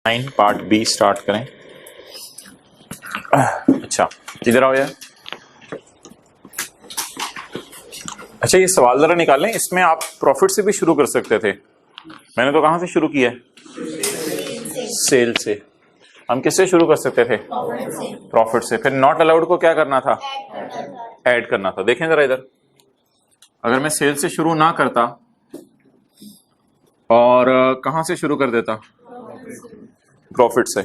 9 part B start करें। अच्छा इधर आओ यार। अच्छा ये सवाल जरा निकालें, इसमें आप प्रॉफिट से भी शुरू कर सकते थे। मैंने तो कहां से शुरू किया है? सेल से। हम किससे शुरू कर सकते थे? प्रॉफिट से। फिर नॉट अलाउड को क्या करना था? ऐड करना था। देखें जरा इधर, अगर मैं सेल से शुरू ना करता और कहां से शुरू कर देता? प्रॉफिट से,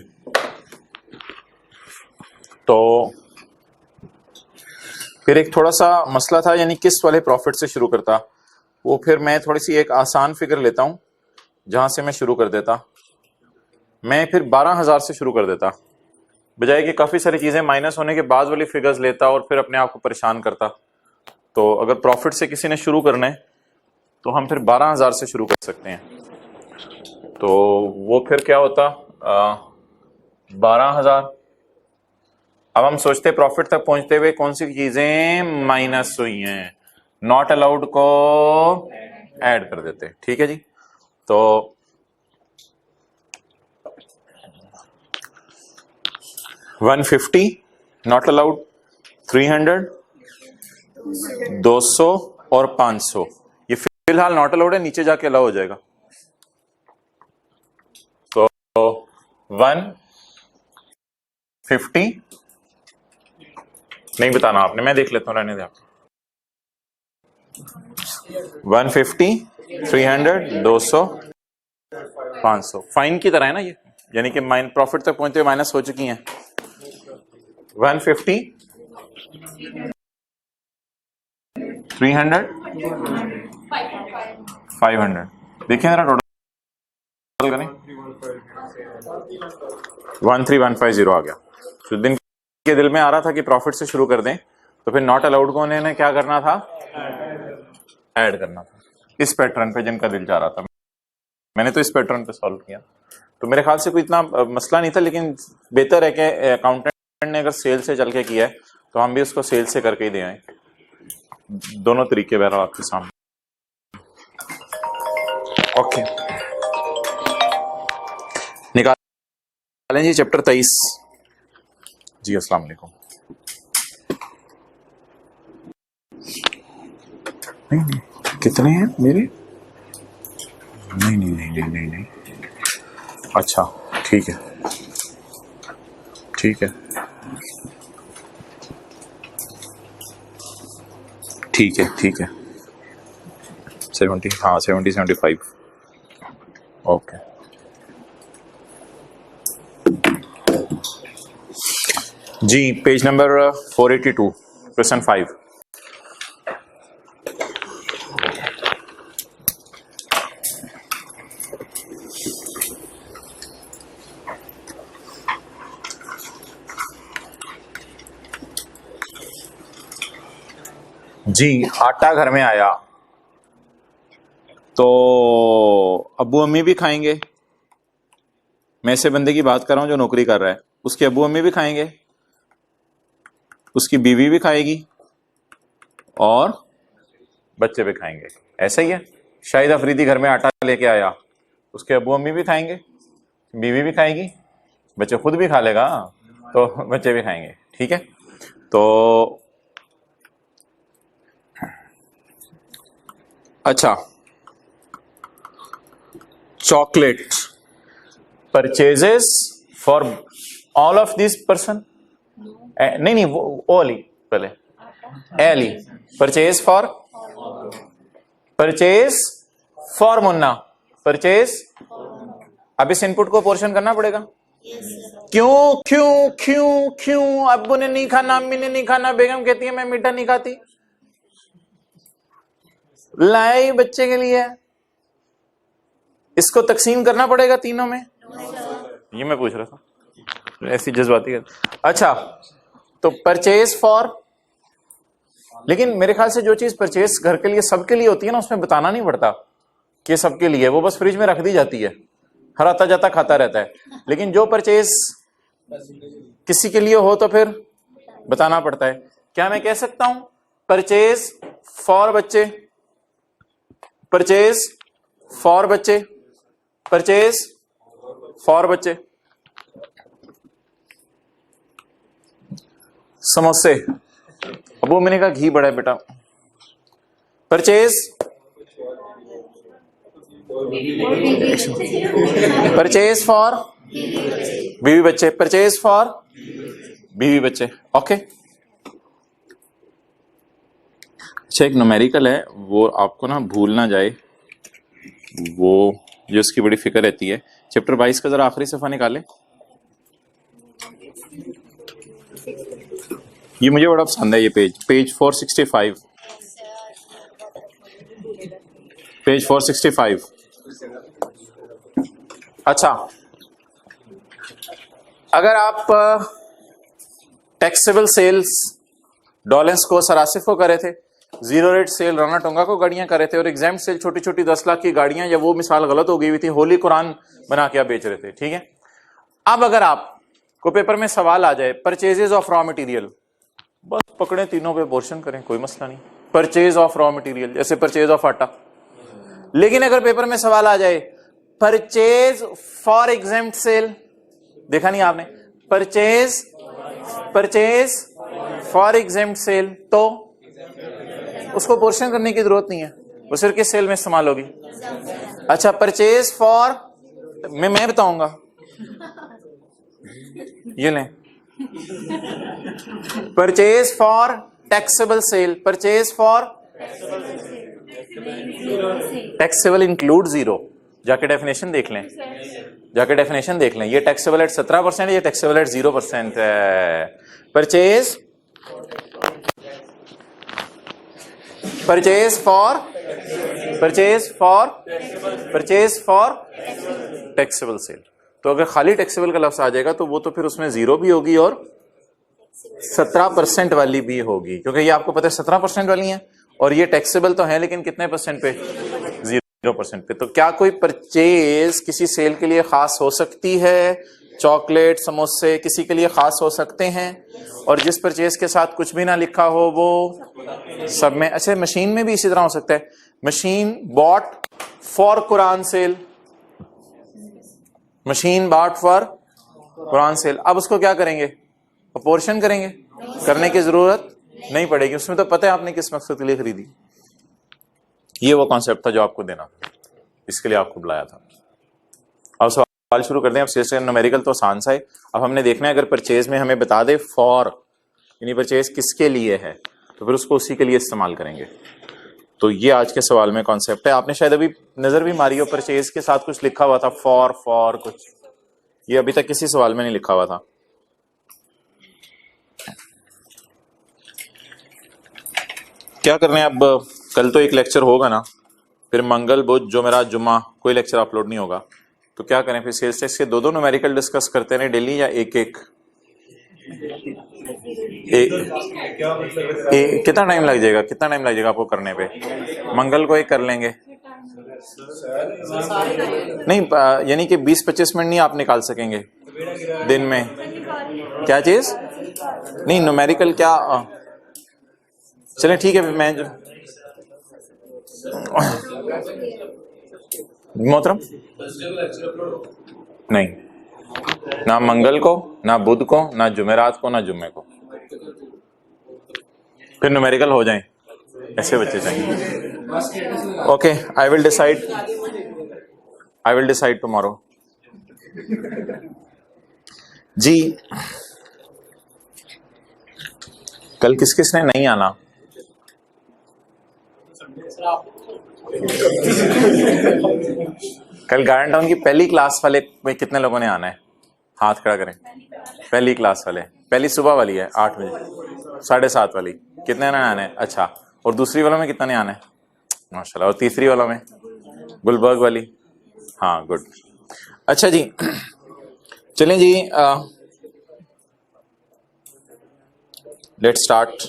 तो फिर एक थोड़ा सा मसला था, यानी किस वाले प्रॉफिट से शुरू करता। वो फिर मैं थोड़ी सी एक आसान फिगर लेता हूं जहां से मैं शुरू कर देता। मैं फिर 12,000 से शुरू कर देता, बजाय कि काफी सारी चीजें माइनस होने के बाद वाली फिगर्स लेता और फिर अपने आप को परेशान करता। तो अगर प्रॉफिट से किसी ने शुरू करना है तो हम फिर 12,000 से शुरू कर सकते हैं। तो वो फिर क्या होता? 12,000। अब हम सोचते प्रॉफिट तक पहुंचते हुए कौन सी चीजें माइनस हुई हैं, नॉट अलाउड को ऐड कर देते। ठीक है जी। तो 150 नॉट अलाउड, 300, 200 और 500 ये फिलहाल नॉट अलाउड है, नीचे जाके अलाउ हो जाएगा। तो 150 नहीं बताना आपने, मैं देख लेता हूं, रहने दे आप। 150, 300, 200, 500 फाइन की तरह है ना ये, यानी कि माइन प्रॉफिट तक पहुंचते हुए माइनस हो चुकी हैं। 150, 300, 500। देखिए जरा टोटल करें, 13150 आ गया। तो दिन के दिल में आ रहा था कि प्रॉफिट से शुरू कर दें, तो फिर नॉट अलाउड को उन्होंने क्या करना था? ऐड करना था। इस पैटर्न पे जिनका दिल चाह रहा था, मैंने तो इस पैटर्न पे सॉल्व किया। तो मेरे ख्याल से कोई इतना मसला नहीं था, लेकिन बेहतर है कि अकाउंटेंट ने अगर सेल से चल के किया है तो हम भी उसको सेल से करके ही दे आए। दोनों तरीके बहरहाल आपके सामने। ओके, निकालें जी चैप्टर 23 जी। अस्सलाम वालेकुम। नहीं, कितने हैं मेरे? नहीं। अच्छा ठीक है, ठीक है, ठीक है, ठीक है। 70, हाँ 70, 75। ओके जी। Page number 482, question 5। जी, आटा घर में आया तो अब्बू अम्मी भी खाएंगे। मैं ऐसे बंदे की बात कर रहा हूं जो नौकरी कर रहा है, उसके अब्बू अम्मी भी खाएंगे, उसकी बीवी भी खाएगी और बच्चे भी खाएंगे। ऐसा ही है। शाहिद अफरीदी घर में आटा लेके आया, उसके अब्बू अम्मी भी खाएंगे, बीवी भी खाएगी, बच्चे खुद भी खा लेगा, तो बच्चे भी खाएंगे। ठीक है। तो अच्छा, chocolate purchases for all of this person. नहीं वो ओली पहले एली। Purchase for Munna. परचेज। अब इस इनपुट को पोर्शन करना पड़ेगा। क्यों क्यों क्यों क्यों? अब्बू ने नहीं खाना, अम्मी ने नहीं खाना, बेगम कहती है मैं मीठा नहीं खाती, लाई बच्चे के लिए। इसको तकसीम करना पड़ेगा तीनों में। ये मैं पूछ रहा था, ऐसी जज्बाती है। अच्छा, तो परचेज फॉर, लेकिन मेरे ख्याल से जो चीज परचेज घर के लिए सबके लिए होती है ना, उसमें बताना नहीं पड़ता कि सबके लिए, वो बस फ्रिज में रख दी जाती है, हर आता जाता खाता रहता है। लेकिन जो परचेज किसी के लिए हो तो फिर बताना पड़ता है। क्या मैं कह सकता हूं परचेज फॉर बच्चे, परचेज फॉर बच्चे, परचेज फॉर बच्चे, समोसे, अब वो मैंने कहा घी बड़ा है बेटा। परचेज, परचेज फॉर बीवी बच्चे, परचेज फॉर बीवी बच्चे। ओके, अच्छा एक न्यूमेरिकल है, वो आपको ना भूल ना जाए, वो जो उसकी बड़ी फिक्र रहती है। चैप्टर 22 का जरा आखिरी सफा निकाले, ये मुझे बड़ा पसंद है ये पेज 465, पेज 465। अच्छा, अगर आप टैक्सेबल सेल्स डॉलेंस को सरासिफ को करे थे, जीरो रेट सेल राना टोंगा को गाड़ियां करे थे, और एग्जाम सेल छोटी छोटी 10 लाख की गाड़ियां, या वो मिसाल गलत हो गई हुई थी, होली कुरान बना के आप बेच रहे थे, ठीक है। अब अगर आप को पेपर में सवाल आ जाए परचेजेज ऑफ रॉ मटेरियल, बस पकड़े तीनों पे पोर्शन करें, कोई मसला नहीं। परचेज ऑफ रॉ मटेरियल जैसे परचेज ऑफ आटा। लेकिन अगर पेपर में सवाल आ जाए परचेज फॉर एग्जेम्प्ट सेल, देखा नहीं आपने, परचेज फॉर एग्जेम्प्ट सेल, तो उसको पोर्शन करने की जरूरत नहीं है, वो सिर्फ किस सेल में इस्तेमाल होगी। अच्छा, परचेज फॉर, मैं बताऊंगा, ये लें, purchase for taxable sale, purchase for taxable include zero, जाके डेफिनेशन देख लें, जाके डेफिनेशन देख लें, ये टैक्सेबल एट 17% है, ये टैक्सेबल एट 0% है। Purchase for taxable sale. तो अगर खाली टैक्सेबल का लफ्ज आ जाएगा तो वो तो फिर उसमें जीरो भी होगी और 17% वाली भी होगी, क्योंकि ये आपको पता है 17% वाली है, और ये टैक्सेबल तो है लेकिन कितने परसेंट पे, 0% पे। तो क्या कोई परचेज किसी सेल के लिए खास हो सकती है? चॉकलेट, समोसे किसी के लिए खास हो सकते हैं, और जिस परचेज के साथ कुछ भी ना लिखा हो वो सब में। अच्छा, मशीन में भी इसी तरह हो सकता है, मशीन बॉट फॉर कुरान सेल, मशीन बॉट फॉर कुरान सेल। अब उसको क्या करेंगे, पोर्शन करेंगे, करने की जरूरत नहीं पड़ेगी, उसमें तो पता है आपने किस मकसद के लिए खरीदी। ये वो कॉन्सेप्ट था जो आपको देना था, इसके लिए आपको बुलाया था। अब सवाल शुरू करते हैं। अब सीरियसली न्यूमेरिकल तो आसान सा है। अब हमने देखना है अगर परचेज में हमें बता दे फॉर, यानी परचेज किसके लिए है, तो फिर उसको उसी के लिए इस्तेमाल करेंगे। तो ये आज के सवाल में कॉन्सेप्ट है। आपने शायद अभी नजर भी मारी हो, परचेज के साथ कुछ लिखा हुआ था, फॉर कुछ, ये अभी तक किसी सवाल में नहीं लिखा हुआ था। क्या करने हैं अब, कल तो एक लेक्चर होगा ना, फिर मंगल बुध जुमेरात जुम्मा कोई लेक्चर अपलोड नहीं होगा, तो क्या करें फिर सेल्स टैक्स के दो न्यूमेरिकल डिस्कस करते रहे डेली, या एक कितना टाइम लग जाएगा, कितना टाइम लग जाएगा आपको करने पे? मंगल को एक कर लेंगे, नहीं यानी कि 20-25 मिनट नहीं आप निकाल सकेंगे दिन में? क्या चीज? नहीं न्यूमेरिकल क्या, चलें ठीक है, फिर मैं मोहतरम नहीं, ना मंगल को, ना बुध को, ना जुमेरात को, ना जुम्मे को, फिर न्यूमेरिकल हो जाएं, ऐसे बच्चे चाहिए। Okay, I will decide tomorrow. जी कल किस किस ने नहीं आना? कल गार्डन टाउन की पहली क्लास वाले में कितने लोगों ने आना है? हाथ खड़ा करें। पहली क्लास वाले, पहली सुबह वाली है 8 बजे, 7:30 वाली, कितने ने आना है? अच्छा, और दूसरी वालों में कितने ने आना है? माशाल्लाह। और तीसरी वालों में गुलबर्ग वाली, हाँ गुड। अच्छा जी, चलें जी, लेट्स स्टार्ट।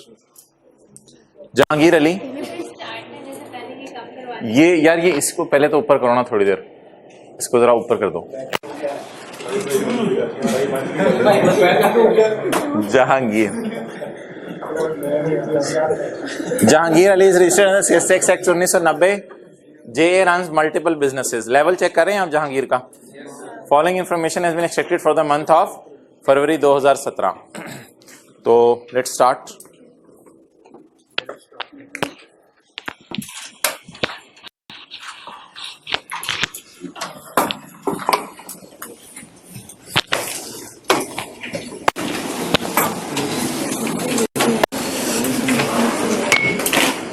जहांगीर अली, ये यार ये इसको पहले तो ऊपर करो ना थोड़ी देर, इसको जरा ऊपर कर दो। Jahangir Ali is registered under sales tax act 1990। जे runs multiple businesses. Level check कर रहे हैं आप जहांगीर का? Following information has been expected for the month of February 2017. तो लेट्स स्टार्ट.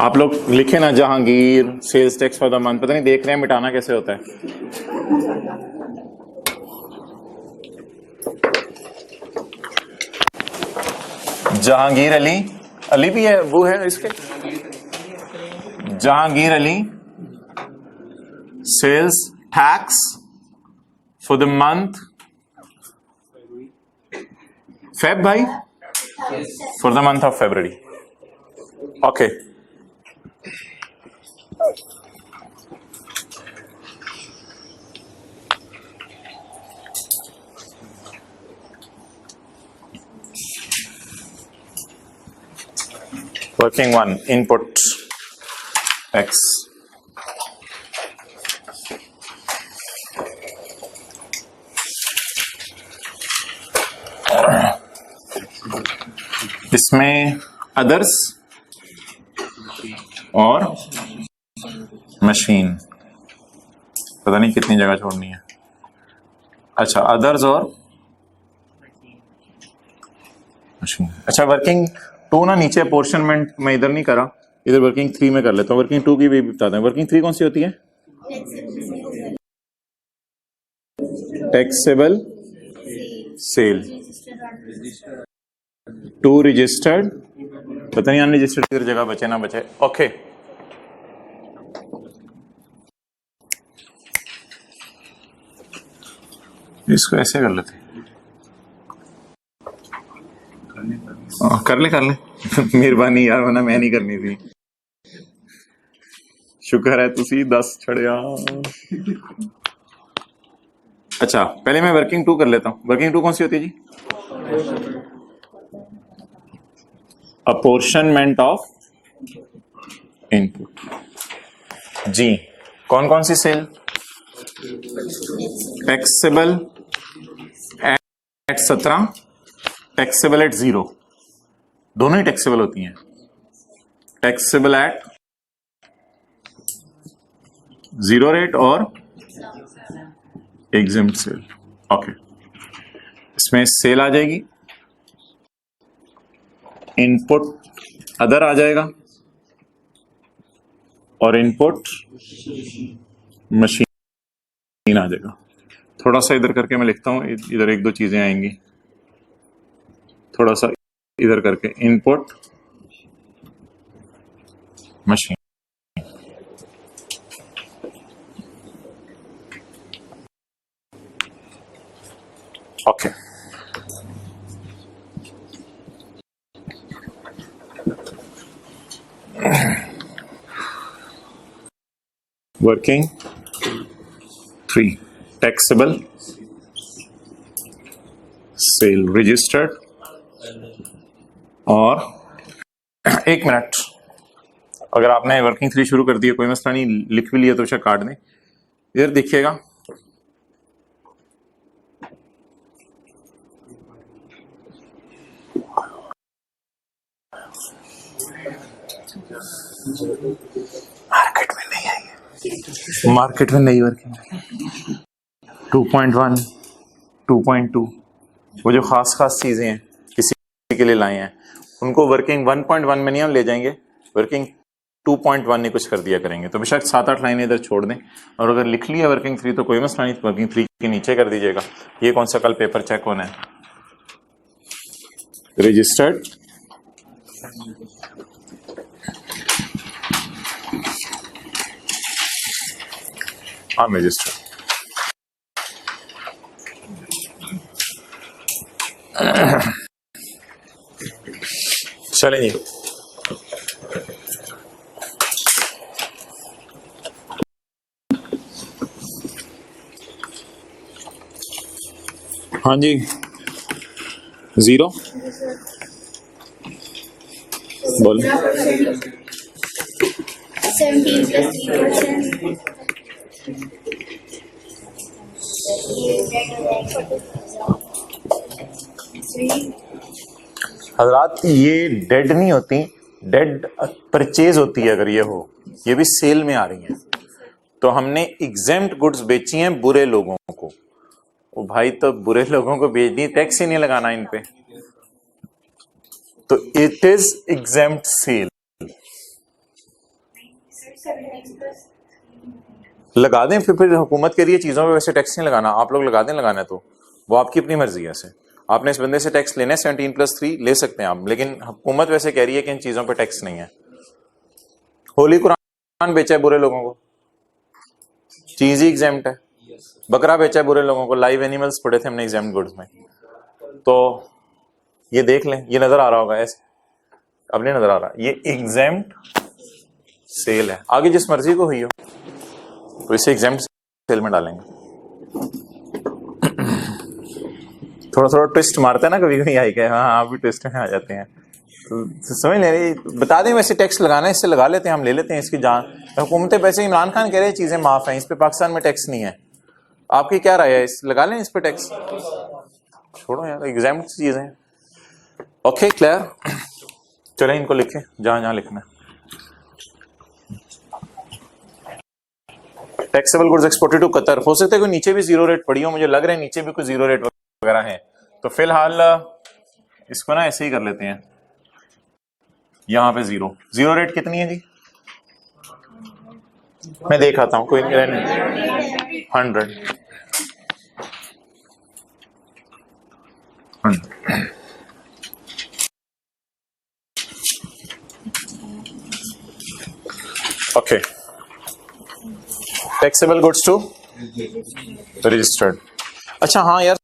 आप लोग लिखे ना Jahangir sales tax for the month. पता नहीं देख रहे हैं मिटाना कैसे होता है. जहांगीर अली, अली भी है, वो है इसके. Jahangir Ali sales tax for the month Feb भाई, for the month of February. Okay. Working 1, input X. इसमें अदर्स और मशीन, पता नहीं कितनी जगह छोड़नी है. अच्छा, अदर्स और मशीन. अच्छा, वर्किंग 2 ना नीचे अपोर्शनमेंट मैं इधर नहीं करा, इधर वर्किंग 3 में कर लेता हूँ. वर्किंग 2 की भी बताते हैं. वर्किंग 3 कौन सी होती है? Taxable cell. 2 रजिस्टर्ड, पता नहीं अनरजिस्टर्ड किधर जगह बचे ना बचे. ओके. इसको ऐसे कर लेते. कर ले मेहरबानी यार, वरना मैं नहीं करनी थी. शुक्र है तुसी 10 छड़िया. अच्छा, पहले मैं वर्किंग 2 कर लेता हूं. वर्किंग 2 कौन सी होती है जी? Apportionment of input. जी, कौन कौन सी sale? Taxable at 17, taxable at 0. दोनों ही टैक्सेबल होती हैं. टैक्सेबल एट 0 रेट और एग्जेम्प्ट सेल. ओके. इसमें सेल आ जाएगी, इनपुट अदर आ जाएगा और इनपुट मशीन आ जाएगा. थोड़ा सा इधर करके मैं लिखता हूं, इधर 1-2 चीजें आएंगी. थोड़ा सा इधर करके input machine. Okay. Working 3, taxable sale registered. और 1 मिनट, अगर आपने वर्किंग 3 शुरू कर दिया कोई मसला नहीं, लिख भी लिया तो उसे काट दें. इधर देखिएगा, मार्केट में नहीं आई, मार्केट में नई वर्किंग 2.1, 2.2, वो जो खास चीजें हैं किसी के लिए लाए हैं, उनको वर्किंग 1.1 में नहीं हम ले जाएंगे, वर्किंग 2.1 नहीं कुछ कर दिया करेंगे. तो बेशक 7-8 लाइनें इधर छोड़ दें. और अगर लिख लिया वर्किंग 3 तो कोई मसला नहीं, वर्किंग 3 के नीचे कर दीजिएगा. ये कौन सा कल पेपर चेक होना है? Registered unregistered. चलिए, हाँ जी, 0 बोलो. 17 + 3%. हजरात ये डेड नहीं होती, डेड परचेज होती है। अगर ये हो, ये भी सेल में आ रही हैं। तो हमने एग्जेम्प्ट गुड्स बेची हैं बुरे लोगों को। ओ भाई, तो बुरे लोगों को बेच दी, टैक्स ही नहीं लगाना इन पे, तो इट इज एग्जेम्प्ट सेल। लगा दें, फिर हुकूमत के लिए चीजों पे वैसे टैक्स नहीं लगाना, आप लोग लगा दें, लगाना है तो वो आपकी अपनी मर्जी है। ऐसे आपने इस बंदे से टैक्स लेना है 17+3 ले सकते हैं आप, लेकिन हुकूमत वैसे कह रही है कि इन चीजों पे टैक्स नहीं है। होली कुरान बेचा है बुरे लोगों को, चीज ही एग्जेम्प्ट है। बकरा बेचा है बुरे लोगों को, लाइव एनिमल्स पड़े थे हमने एग्जेम्प्ट गुड्स में। तो ये देख लें, ये नजर आ रहा होगा, ऐसे अब नहीं नजर आ रहा, ये एग्जेम्प्ट सेल है। आगे जिस मर्जी को हुई हो तो इसे एग्जेम्प्ट सेल में डालेंगे। थोड़ा थोड़ा ट्विस्ट मारता है ना कभी कभी, आई गए, हाँ आप भी ट्विस्ट में आ जाते हैं। तो समझ ले रही, बता दें वैसे टैक्स लगाना है, इससे लगा लेते हैं, हम ले लेते हैं इसकी जान। हुकूमतें वैसे इमरान खान कह रहे हैं चीजें माफ हैं, इस पे पाकिस्तान में टैक्स नहीं है। आपकी क्या राय है, इस लगा लें इस पे टैक्स? छोड़ो यार, एग्जेम्प्ट चीजें। Okay, clear? चलें इनको लिखें जहां जहां लिखना है। Taxable goods exported to Qatar. हो सकता है कोई नीचे भी जीरो रेट पड़ी हो, मुझे लग रहा है नीचे भी कोई जीरो रेट वगैरह है। तो फिलहाल इसको ना ऐसे ही कर लेते हैं, यहां पे जीरो रेट कितनी है जी? मैं देख आता हूं, कोई 100। Okay, taxable goods to registered. अच्छा हाँ यार,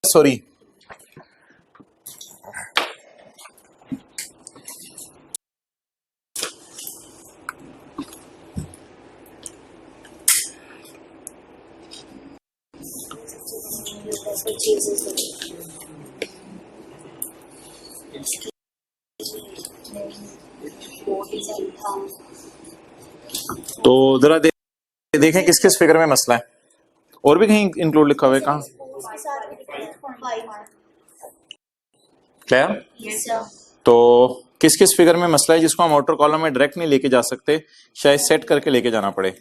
सॉरी, तो जरा देखें किस किस फिगर में मसला है, और भी कहीं इंक्लूड लिखा हुआ है कहाँ? क्लियर? तो किस किस फिगर में मसला है जिसको हम आउटर कॉलम में डायरेक्ट नहीं लेके जा सकते, शायद सेट करके लेके जाना पड़े।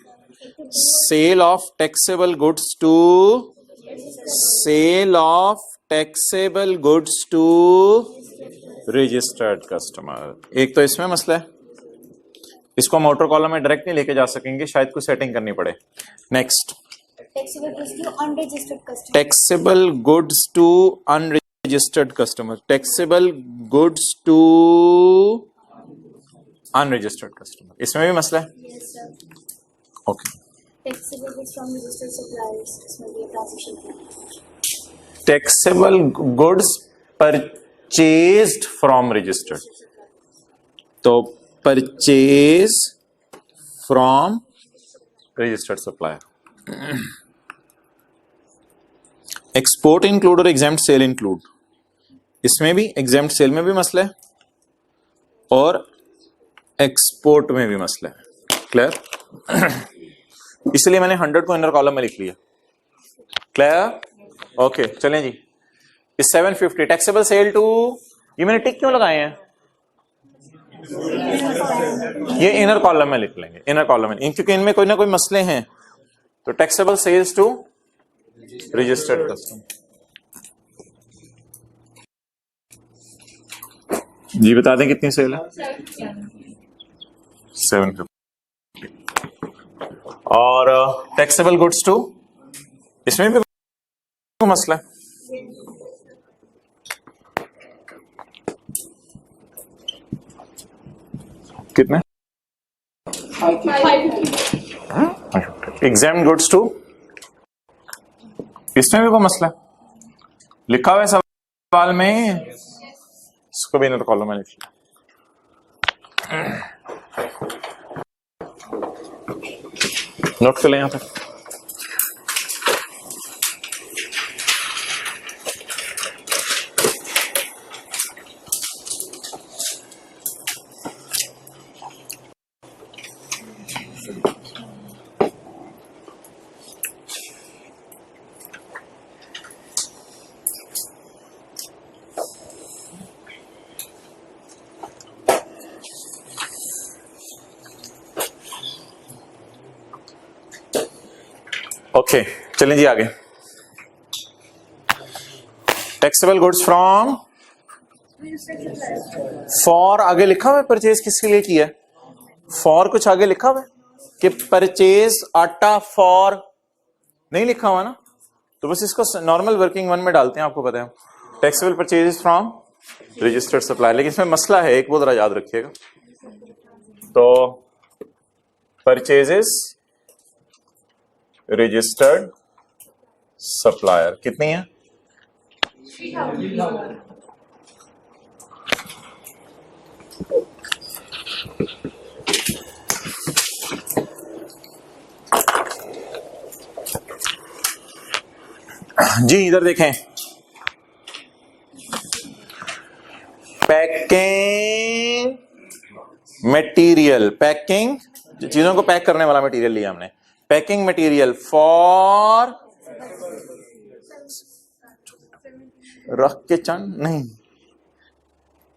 Sale of taxable goods to, sale of taxable goods to registered customer. एक तो इसमें मसला है, इसको हम आउटर कॉलम में डायरेक्ट नहीं लेके जा सकेंगे, शायद कुछ सेटिंग करनी पड़े। Next, taxable goods to unregistered customer, taxable goods to unregistered customer, इसमें भी मसला है। Okay, taxable goods from registered suppliers, इसमें भी transaction. Taxable goods purchased from registered, तो purchase from registered supplier. Export include और एग्जेम्प्ट सेल इंक्लूड, इसमें भी एग्जेम्प्ट सेल में भी मसला है और एक्सपोर्ट में भी मसला है। क्लियर? इसलिए मैंने 100 को इनर कॉलम में लिख लिया। क्लियर? ओके, चलें जी। इस 750 टैक्सेबल सेल टू, ये मैंने टिक क्यों लगाए हैं? ये इनर कॉलम में लिख लेंगे, इनर कॉलम में, क्योंकि इनमें कोई ना कोई मसले हैं। तो taxable sales to registered customer. जी बता दें कितनी सेल है? 750। और टैक्सेबल गुड्स टू, इसमें भी मसला है। कितने? एग्जाम गुड्स टू, इसमें भी कोई मसला है, लिखा हुआ है सवाल में, इसको भी इनर कॉलम में लिखिए। नोट कर लें यहां पर। चलें जी आगे। टैक्सेबल गुड्स फ्रॉम फॉर आगे लिखा हुआ है परचेज किसके लिए किया है? फॉर कुछ आगे लिखा हुआ है कि परचेज आटा फॉर नहीं लिखा हुआ ना, तो बस इसको नॉर्मल वर्किंग वन में डालते हैं, आपको पता है taxable purchase from registered supplier. लेकिन इसमें मसला है एक, वो जरा याद रखिएगा। तो परचेजेस रजिस्टर्ड सप्लायर कितनी है? जी इधर देखें, पैकिंग मटेरियल, पैकिंग चीजों को पैक करने वाला मटेरियल लिया हमने, पैकिंग मटेरियल फॉर रख के चंद नहीं,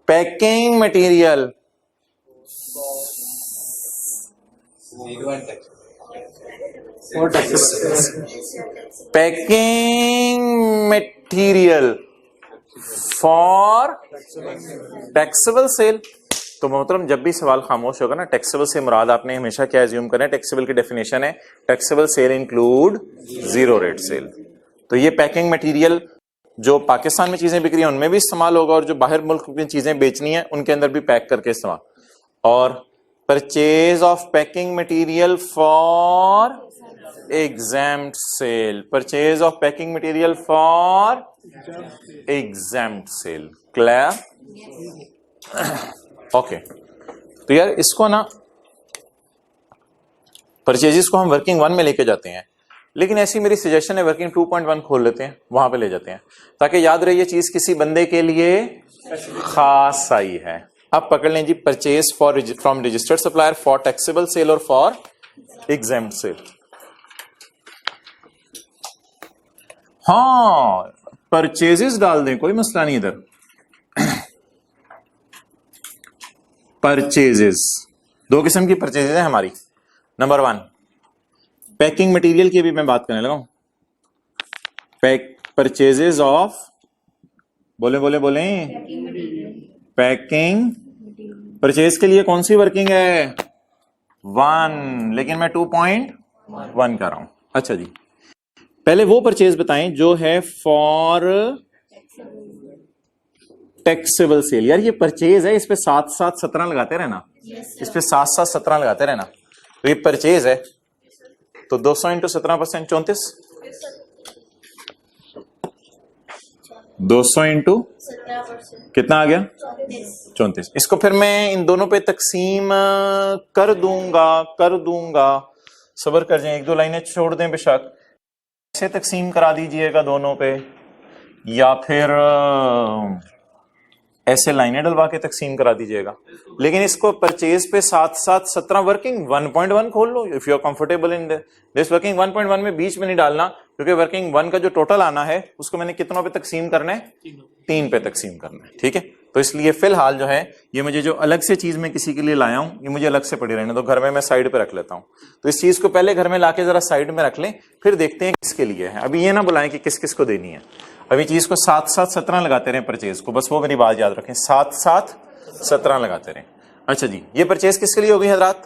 packing material packing material for taxable sale. तो मोहतरम जब भी सवाल खामोश होगा ना, टैक्सेबल से मुराद आपने हमेशा क्या एज्यूम करना है? टैक्सेबल की डेफिनेशन है taxable sale include zero rate sale. तो ये पैकिंग मटेरियल जो पाकिस्तान में चीजें बिक रही हैं उनमें भी इस्तेमाल होगा, और जो बाहर मुल्क में चीजें बेचनी है उनके अंदर भी पैक करके इस्तेमाल। और purchase of packing material for exempt sale, purchase of packing material for exempt sale. Clear? Okay. तो यार इसको ना परचेजेस को हम वर्किंग वन में लेके जाते हैं, लेकिन ऐसी मेरी सजेशन है वर्किंग 2.1 खोल लेते हैं, वहां पे ले जाते हैं, ताकि याद रहे ये चीज किसी बंदे के लिए खास आई है। अब पकड़ लें जी, purchase for from registered supplier for taxable sale और फॉर एग्जैम्प्ट सेल। हाँ परचेजेस डाल दें, कोई मसला नहीं इधर। परचेजेस दो किस्म की परचेजेस है हमारी। नंबर 1 पैकिंग मटेरियल की भी मैं बात करने लगा हूं। परचेजेस ऑफ बोले पैकिंग परचेज के लिए कौन सी वर्किंग है? 1, लेकिन मैं 2.1 कर रहा हूं। अच्छा जी, पहले वो परचेज बताएं जो है फॉर टैक्सेबल सेल। यार ये परचेज है, इस पे 7-7 17 लगाते रहना, इस पे 7-7 17 लगाते रहना। तो ये परचेज है, तो 200 इंटू 17% 34, 200 इंटू कितना आ गया? 34। इसको फिर मैं इन दोनों पे तकसीम कर दूंगा। सब्र कर जाए, 1-2 लाइनें छोड़ दें बेशक। ऐसे तकसीम करा दीजिएगा दोनों पे, या फिर ऐसे लाइनें डलवा के तकसीम करा दीजिएगा। लेकिन इसको परचेज पे 7-7 17 वर्किंग 1.1 खोल लो if you are comfortable in this. Working 1.1 में बीच में नहीं डालना, क्योंकि वर्किंग 1 का जो टोटल आना है उसको मैंने कितनों पे तकसीम करना है? 3 पे तकसीम करना है। ठीक है, तो इसलिए फिलहाल जो है ये मुझे जो अलग से चीज मैं किसी के लिए लाया हूं, ये मुझे अलग से पड़ी रहने, तो घर में मैं साइड पे रख लेता हूं। तो इस चीज को पहले घर में लाके जरा साइड में रख लें, फिर देखते हैं किसके लिए है। अभी ये ना बुलाएं कि किस किस को देनी है। अभी चीज को 7-7 17 लगाते रहे परचेज को, बस वो मेरी बात याद रखें, 7-7 17 लगाते रहे। अच्छा जी, ये परचेज किसके लिए होगी हजरात?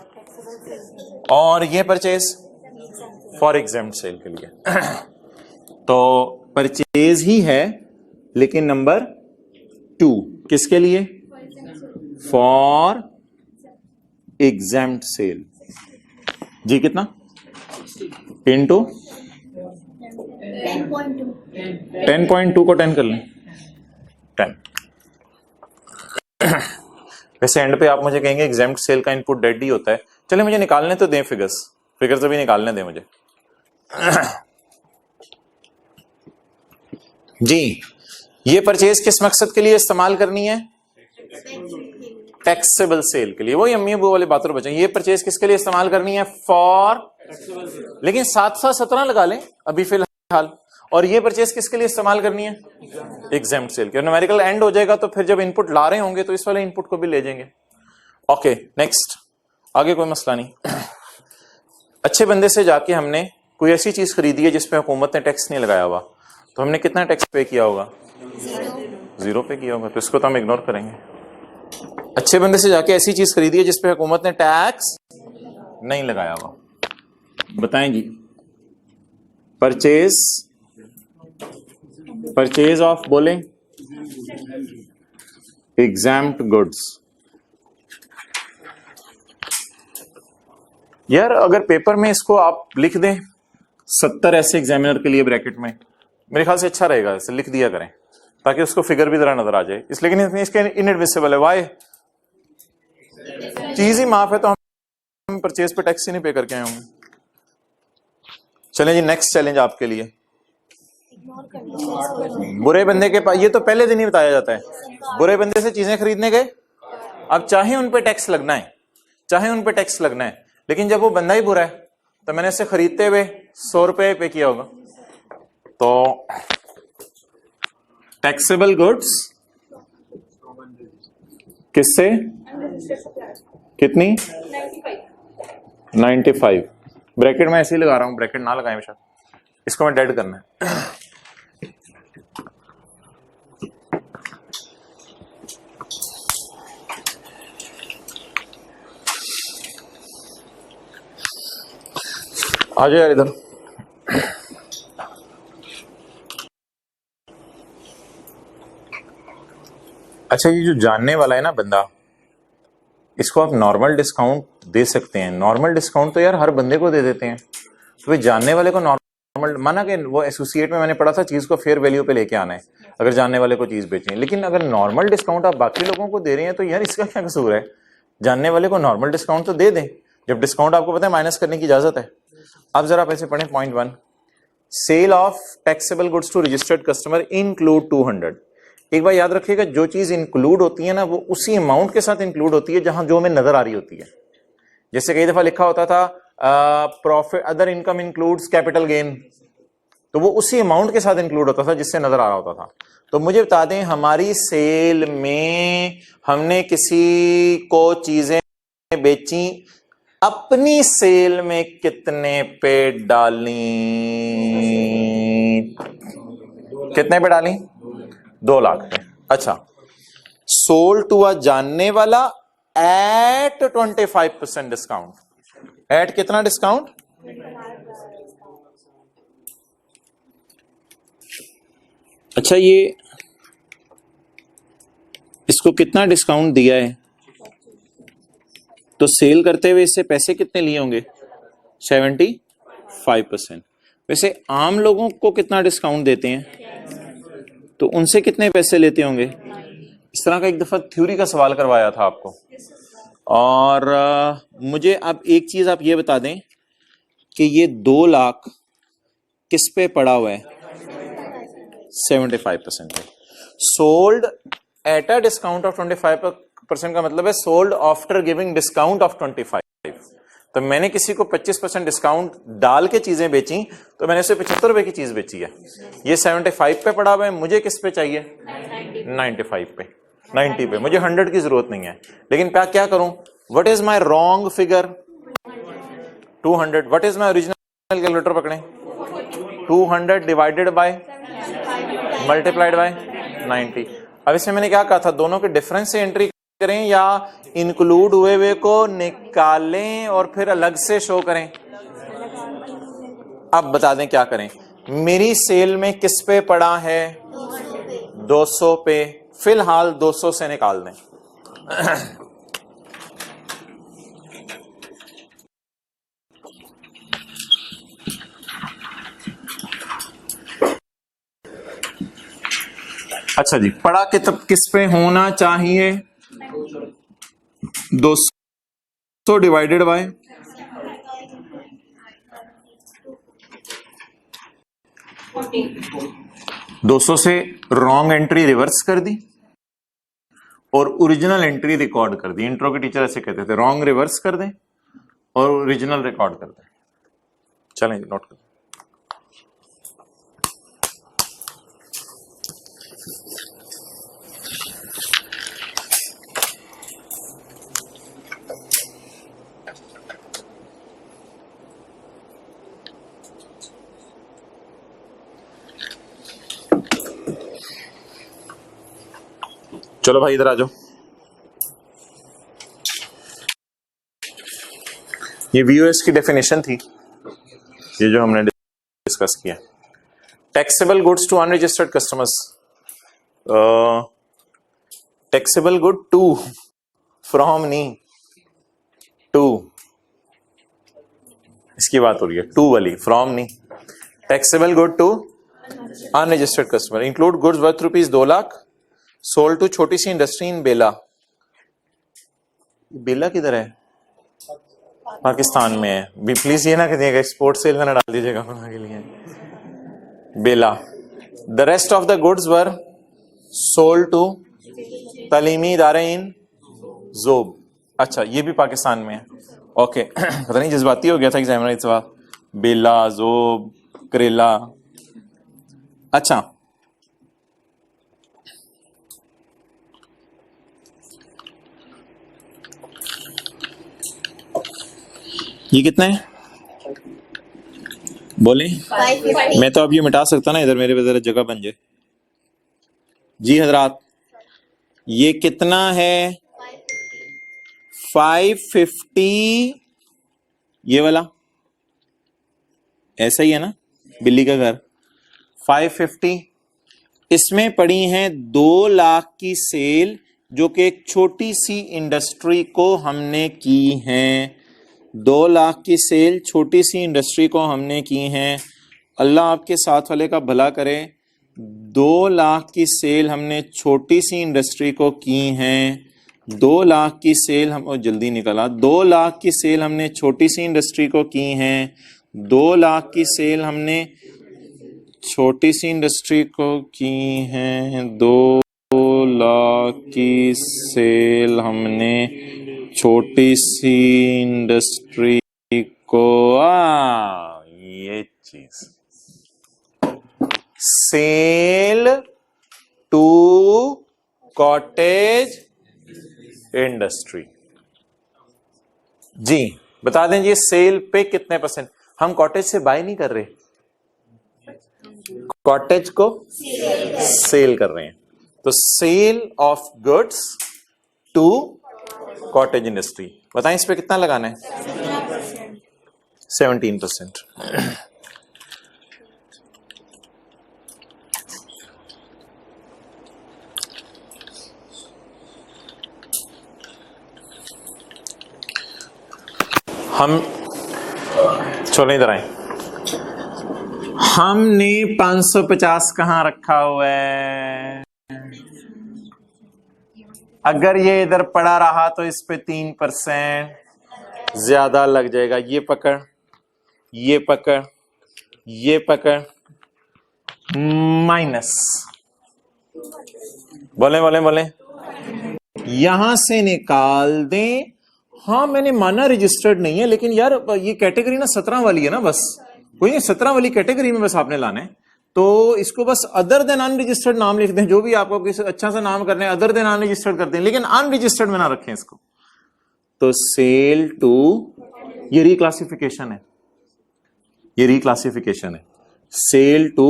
और ये परचेज फॉर एग्जैम्प्ट सेल के लिए। तो परचेज ही है, लेकिन नंबर 2 किसके लिए? For exempt cell. जी कितना? इंटू 10.2 को 10 कर लें, 10। वैसे एंड पे आप मुझे कहेंगे एग्जैम्प्ट सेल का इनपुट डेड ही होता है। चले मुझे निकालने तो दें फिगर्स अभी निकालने दें मुझे। जी, ये परचेज किस मकसद के लिए इस्तेमाल करनी है? टैक्सेबल सेल के लिए। वही अम्मी अबू वाले बात बचे। ये परचेज किसके लिए इस्तेमाल करनी है? फॉर, लेकिन 7-7 17 लगा लें अभी फिलहाल। और ये परचेज किसके लिए इस्तेमाल करनी है? एग्जैम्प्ट सेल के। न्यूमेरिकल एंड हो जाएगा तो फिर जब इनपुट ला रहे होंगे तो इस वाले इनपुट को भी ले जाएंगे। ओके नेक्स्ट, आगे कोई मसला नहीं। अच्छे बंदे से जाके हमने कोई ऐसी चीज खरीदी है जिसपे हुकूमत ने टैक्स नहीं लगाया हुआ, तो हमने कितना टैक्स पे किया होगा? 0 पे किया होगा, तो इसको तो हम इग्नोर करेंगे। अच्छे बंदे से जाके ऐसी चीज खरीदी है जिसपे हुकूमत ने टैक्स नहीं लगाया हुआ, बताएं जी। परचेज ऑफ बोले एग्जाम्प्ट गुड्स। यार अगर पेपर में इसको आप लिख दें 70 ऐसे एग्जामिनर के लिए ब्रैकेट में, मेरे ख्याल से अच्छा रहेगा, इसे लिख दिया करें ताकि उसको फिगर भी जरा नजर आ जाए। इसलिए लेकिन इसके इनएडमिसिबल है। वाई? चीज ही माफ है तो हम परचेज पे टैक्स ही नहीं पे करके आए होंगे। चलें जी, नेक्स्ट चैलेंज आपके लिए। बुरे बंदे के पास, ये तो पहले दिन ही बताया जाता है, बुरे बंदे से चीजें खरीदने गए, अब चाहे उन पे टैक्स लगना है, चाहे उन पे टैक्स लगना है, लेकिन जब वो बंदा ही बुरा है तो मैंने इसे खरीदते हुए 100 रुपए पे किया होगा। तो टैक्सेबल गुड्स किससे कितनी? 95। ब्रैकेट में ऐसे ही लगा रहा हूं, ब्रैकेट ना लगाएं हमेशा, इसको मैं डेड करना है। आ जाओ यार इधर। अच्छा, ये जो जानने वाला है ना बंदा, इसको आप नॉर्मल डिस्काउंट दे सकते हैं। नॉर्मल डिस्काउंट तो यार हर बंदे को दे देते हैं, तो भाई जानने वाले को नॉर्मल माना कि वो एसोसिएट में मैंने पढ़ा था चीज को फेयर वैल्यू पे लेके आना है अगर जानने वाले को चीज बेचनी है। लेकिन अगर नॉर्मल डिस्काउंट आप बाकी लोगों को दे रहे हैं तो यार इसका क्या कसूर है? जानने वाले को नॉर्मल डिस्काउंट तो दे दें, जब डिस्काउंट आपको पता है माइनस करने की इजाजत है। अब जरा आप ऐसे पढ़ें point 1, sale of taxable goods to registered customer include 200। एक बार याद रखिएगा, जो चीज इंक्लूड होती है ना वो उसी अमाउंट के साथ इंक्लूड होती है जहां जो हमें नजर आ रही होती है। जैसे कई दफा लिखा होता था profit other income includes capital gain, तो वो उसी अमाउंट के साथ इंक्लूड होता था जिससे नजर आ रहा होता था। तो मुझे बता दें, हमारी सेल में हमने किसी को चीजें बेची, अपनी सेल में कितने पे डाली? कितने पे डाली? 2 लाख पे। अच्छा, सोल्ड टू अ जानने वाला एट 25% डिस्काउंट। एट कितना डिस्काउंट? अच्छा, ये इसको कितना डिस्काउंट दिया है? तो सेल करते हुए इससे पैसे कितने लिए होंगे? 75%। वैसे आम लोगों को कितना डिस्काउंट देते हैं, तो उनसे कितने पैसे लेते होंगे? इस तरह का एक दफा थ्योरी का सवाल करवाया था आपको। और मुझे अब एक चीज आप ये बता दें कि ये 2 लाख किस पे पड़ा हुआ है? 75% पे। Sold at a discount of 25% का मतलब है sold after giving discount of 25। तो मैंने किसी को 25% डिस्काउंट डाल के चीजें बेची, तो मैंने उसे 75 रुपए की चीज बेची है। ये 75 पे पड़ा हुआ है, मुझे किस पे चाहिए? 95 पे, 90 पे। मुझे 100 की जरूरत नहीं है, लेकिन क्या करूं? What is my wrong figure? 200। What is my original? Calculator पकड़ें, 200 डिवाइडेड बाय मल्टीप्लाइड बाय 90। अब इसमें मैंने क्या कहा था, दोनों के डिफरेंस से एंट्री करें या इंक्लूड हुए को निकालें और फिर अलग से शो करें? अब बता दें क्या करें। मेरी सेल में किस पे पड़ा है? 200 पे। फिलहाल 200 से निकाल दें। अच्छा जी, पड़ा किस पे होना चाहिए? 200 डिवाइडेड बाय 200 से रॉन्ग एंट्री रिवर्स कर दी और ओरिजिनल एंट्री रिकॉर्ड कर दी। इंट्रो के टीचर ऐसे कहते थे, रॉन्ग रिवर्स कर दें और ओरिजिनल रिकॉर्ड कर दें। चलें नोट कर। चलो भाई इधर आ जाओ। ये वीओएस की डेफिनेशन थी, ये जो हमने डिस्कस किया। Taxable goods to unregistered customers, taxable good to, from नहीं टू, इसकी बात हो रही है, टू वाली, फ्रॉम नहीं। Taxable good to unregistered customer include goods worth ₹2 lakh sold to छोटी सी इंडस्ट्री इन बेला। बेला किधर है? पाकिस्तान में है भी। प्लीज ये ना कहिएगा एक्सपोर्ट सेल में ना डाल दीजिएगा वहां के लिए। बेला। The rest of the goods were sold to तलीमी इदारे इन जोब। अच्छा, ये भी पाकिस्तान में है। ओके पता नहीं जज्बाती हो गया था एग्जामिनर इस बार। बेला, जोब, करेला। अच्छा, ये कितना है बोले? 550. मैं तो अब ये मिटा सकता ना, इधर मेरे पे जरा जगह बन जाए। जी हजरात, ये कितना है? 550। ये वाला ऐसा ही है ना, बिल्ली का घर। 550 इसमें पड़ी हैं 2 लाख की सेल, जो कि एक छोटी सी इंडस्ट्री को हमने की है। 2 लाख की सेल छोटी सी इंडस्ट्री को हमने की है। अल्लाह आपके साथ वाले का भला करे। 2 लाख की सेल हमने छोटी सी इंडस्ट्री को की है। 2 लाख की सेल हम जल्दी निकला। 2 लाख की सेल हमने छोटी सी इंडस्ट्री को की है। 2 लाख की सेल हमने छोटी सी इंडस्ट्री को की है। 2 लाख की सेल हमने छोटी सी इंडस्ट्री को, ये चीज, सेल टू कॉटेज इंडस्ट्री। जी बता दें, ये सेल पे कितने %? हम कॉटेज से बाय नहीं कर रहे, कॉटेज को सेल कर रहे हैं। तो sale of goods to cottage industry. बताएं इस पे कितना लगाना है? 17%। हम चलो इधर आए। हमने 550 कहां रखा हुआ है? अगर ये इधर पड़ा रहा तो इस पे 3% ज्यादा लग जाएगा। ये पकड़, ये पकड़, ये पकड़, माइनस, बोले बोले बोले, यहां से निकाल दें। हाँ मैंने माना रजिस्टर्ड नहीं है, लेकिन यार ये कैटेगरी ना 17 वाली है ना, बस कोई नहीं, 17 वाली कैटेगरी में बस आपने लाना है। तो इसको बस अदर देन अनरजिस्टर्ड नाम लिख दें, जो भी आपको किसी अच्छा सा नाम करना है अदर देन अनरजिस्टर्ड करते हैं, लेकिन अनरजिस्टर्ड में ना रखें इसको। तो सेल टू, ये रिक्लासिफिकेशन है, ये रिक्लासिफिकेशन है। सेल टू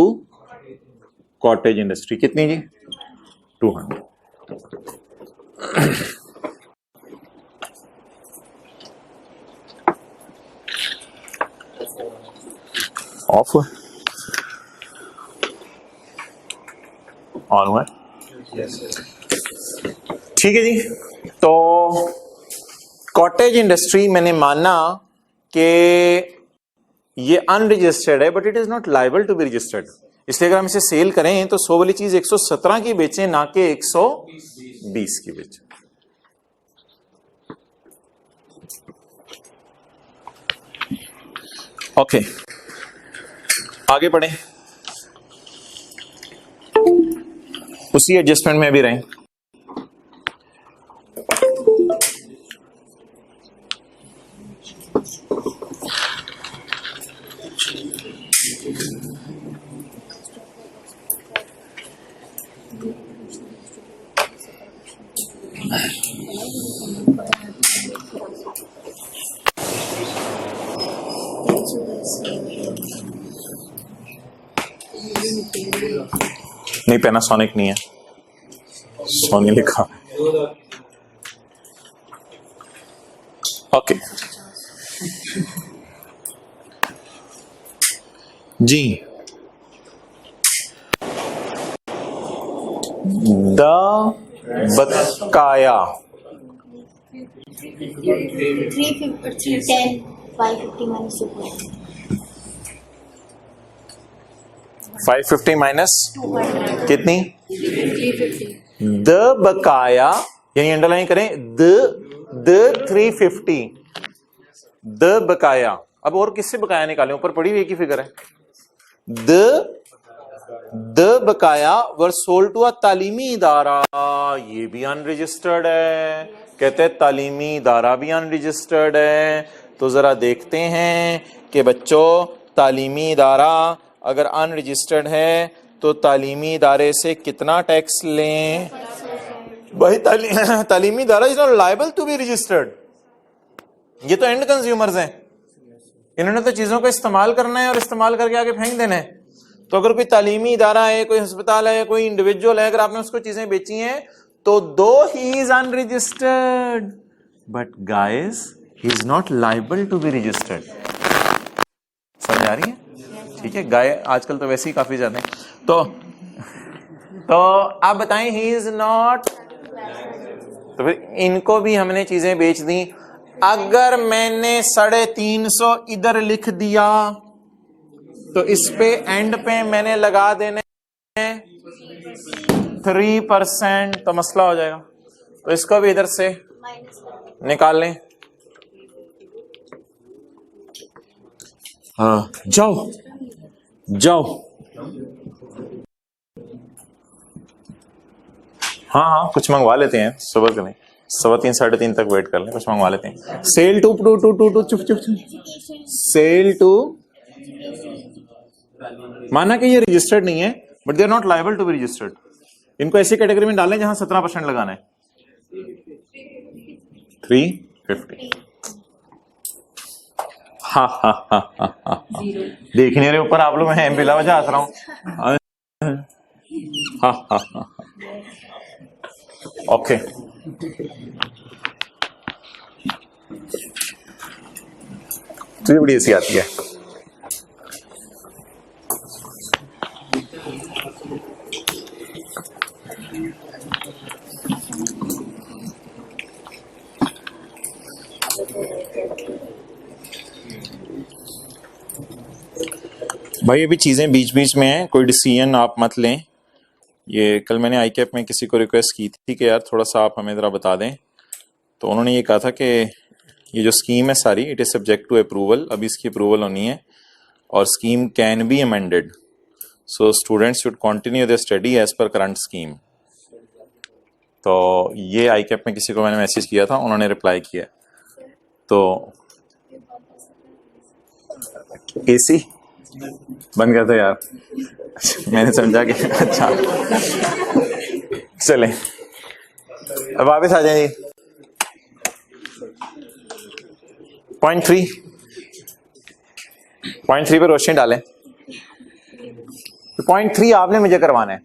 कॉटेज इंडस्ट्री कितनी जी? 200। ऑफ हुआ, ऑन हुआ, ठीक है जी। तो कॉटेज इंडस्ट्री मैंने माना कि ये अनरजिस्टर्ड है, but it is not liable to be registered. इसलिए अगर हम इसे सेल करें तो 100 वाली चीज 117 की बेचें, ना कि 120 की बेचें। ओके आगे बढ़े, उसी एडजस्टमेंट में भी रहें। नहीं पैनासोनिक नहीं है, सोनी लिखा। Okay ji. द बकाया 350, 10, 550 minus 200. 550 माइनस 200. कितनी? 350. द बकाया, यानी अंडरलाइन करें, द 350, द बकाया। अब और किससे बकाया निकालें? ऊपर पड़ी हुई एक ही फिगर है। द बकाया वर सोल्ड टू अ तालीमी इदारा, ये भी अनरजिस्टर्ड है। कहते हैं तालीमी इदारा भी अनरजिस्टर्ड है। तो जरा देखते हैं कि बच्चों तालीमी इदारा अगर अनरजिस्टर्ड है तो तालीमी इदारे से कितना टैक्स लें? भाई तालीमी इदारा is not liable to be registered. ये तो एंड कंज्यूमर्स हैं, इन्होंने तो चीजों को इस्तेमाल करना है और इस्तेमाल करके आगे फेंक देना है। तो अगर कोई तालीमी इदारा है, कोई अस्पताल है, कोई इंडिविजुअल है, अगर आपने उसको चीजें बेची हैं तो दो ही is unregistered but guys he is not liable to be registered. समझ आ रही है? ठीक है, गाय आजकल तो वैसे ही काफी ज्यादा है। तो आप बताएं ही इज नॉट, तो फिर इनको भी हमने चीजें बेच दी। अगर मैंने 350 इधर लिख दिया तो इस पे एंड पे मैंने लगा देने 3%, तो मसला हो जाएगा। तो इसको भी इधर से निकाल लें। हाँ जाओ जाओ। हाँ कुछ मंगवा लेते हैं, सुबह के नहीं, 3:15 3:30 तक वेट कर लें, कुछ मंगवा लेते हैं। सेल टू चुप चुप सेल टू, माना कि ये रजिस्टर्ड नहीं है but they are not liable to be registered. इनको ऐसी कैटेगरी में डालें जहां 17% लगाना है। 350। हाँ देख नहीं रहे ऊपर आप लोग, मैं बिला वजह हंस रहा हूं। हाँ ओके। तुझे बड़ी ऐसी आती है। भाई अभी चीजें बीच बीच में हैं, कोई डिसीजन आप मत लें। ये कल मैंने आई कैप में किसी को रिक्वेस्ट की थी कि यार थोड़ा सा आप हमें ज़रा बता दें, तो उन्होंने ये कहा था कि ये जो स्कीम है सारी it is subject to approval, अभी इसकी अप्रूवल होनी है और scheme can be amended, so students should continue their study as per current scheme. तो ये आई कैप में किसी को मैंने मैसेज किया था, उन्होंने रिप्लाई किया। तो एसी बंद कर दो यार। मैंने समझा कि अच्छा चलें, अब वापस आ जाइए। पॉइंट थ्री पे रोशनी डालें। तो पॉइंट 3 आपने मुझे करवाना है,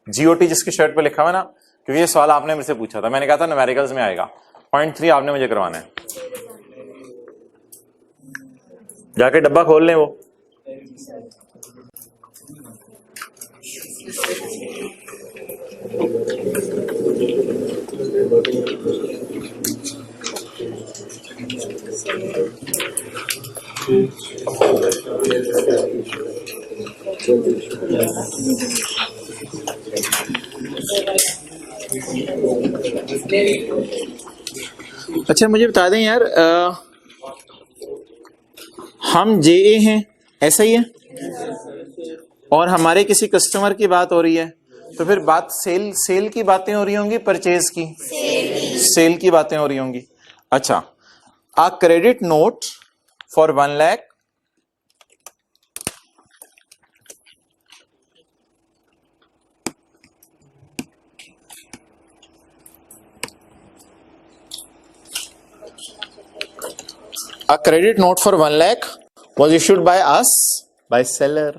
जीओटी जिसकी शर्ट पे लिखा हुआ ना, क्योंकि ये सवाल आपने मेरे से पूछा था, मैंने कहा था न्यूमेरिकल्स में आएगा। पॉइंट 3 आपने मुझे करवाना है। जाके डब्बा खोल लें वो। अच्छा मुझे बता दें यार, हम जेए हैं, ऐसा ही है, और हमारे किसी कस्टमर की बात हो रही है, तो फिर बात सेल की बातें हो रही होंगी, परचेज की? सेल की बातें हो रही होंगी। अच्छा, आ credit note for 1 lakh A credit note for 1 lakh was issued by us, by seller.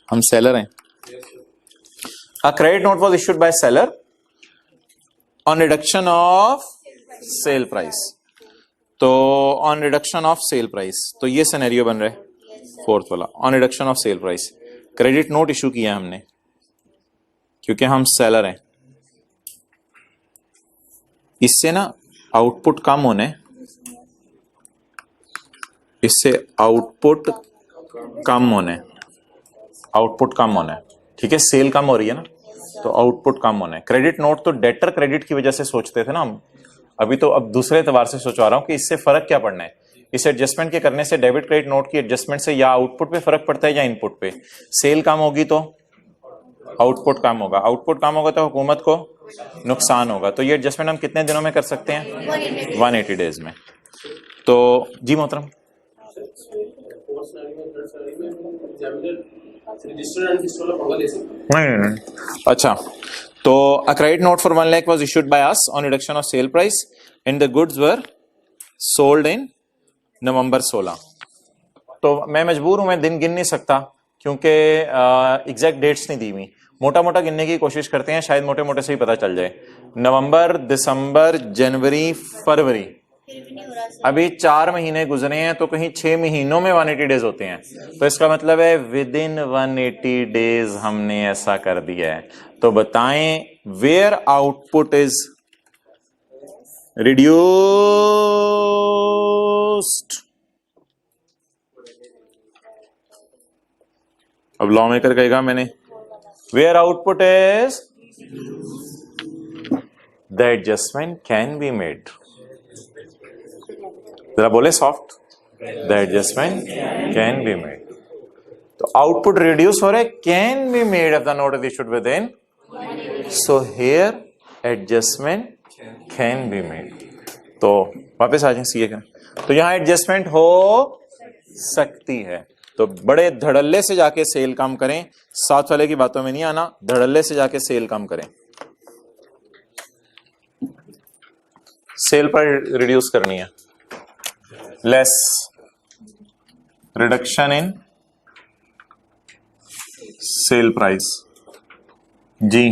हम सेलर हैं। A credit note was issued by seller on reduction of sale price. तो on reduction of sale price, तो ये scenario बन रहा है fourth वाला, on reduction of sale price. Credit note issue किया हमने क्योंकि हम सेलर हैं, इससे ना आउटपुट कम होने, इससे आउटपुट कम होने, आउटपुट कम होना है, ठीक है, सेल कम हो रही है ना, तो आउटपुट कम होना है. क्रेडिट नोट तो डेटर क्रेडिट की वजह से सोचते थे ना हम, अभी तो अब दूसरे एतबार से सोचवा रहा हूं कि इससे फर्क क्या पड़ना है. इस एडजस्टमेंट के करने से डेबिट क्रेडिट नोट की एडजस्टमेंट से या आउटपुट पे फर्क पड़ता है या इनपुट पे. सेल कम होगी तो आउटपुट कम होगा, आउटपुट कम होगा तो हुकूमत को नुकसान होगा. तो ये एडजस्टमेंट हम कितने दिनों में कर सकते हैं? 180 डेज में. तो जी मोहतरम, नहीं. अच्छा, तो a credit note for 1 lakh was issued by us on reduction of sale price and the goods were sold in नवंबर 16. तो मैं मजबूर हूं, मैं दिन गिन नहीं सकता क्योंकि एग्जैक्ट डेट्स नहीं दी हुई. मोटा मोटा गिनने की कोशिश करते हैं, शायद मोटे मोटे से ही पता चल जाए. नवंबर, दिसंबर, जनवरी, फरवरी, अभी 4 महीने गुजरे हैं, तो कहीं 6 महीनों में 180 डेज होते हैं. तो इसका मतलब है विद इन 180 डेज हमने ऐसा कर दिया है. तो बताएं वेयर आउटपुट इज रिड्यूस्ड. अब लॉ मेकर कहेगा मैंने where output is, the adjustment can be made. जरा बोले soft, the adjustment can be made. तो आउटपुट रिड्यूस हो रहा है, can be made if the note is issued within. So here adjustment can be made. तो वापस आ जाए CA का. तो यहां एडजस्टमेंट हो सकती है. तो बड़े धड़ल्ले से जाके सेल कम करें, साथ वाले की बातों में नहीं आना, धड़ल्ले से जाके सेल कम करें. सेल पर रिड्यूस करनी है, less reduction in sale price. जी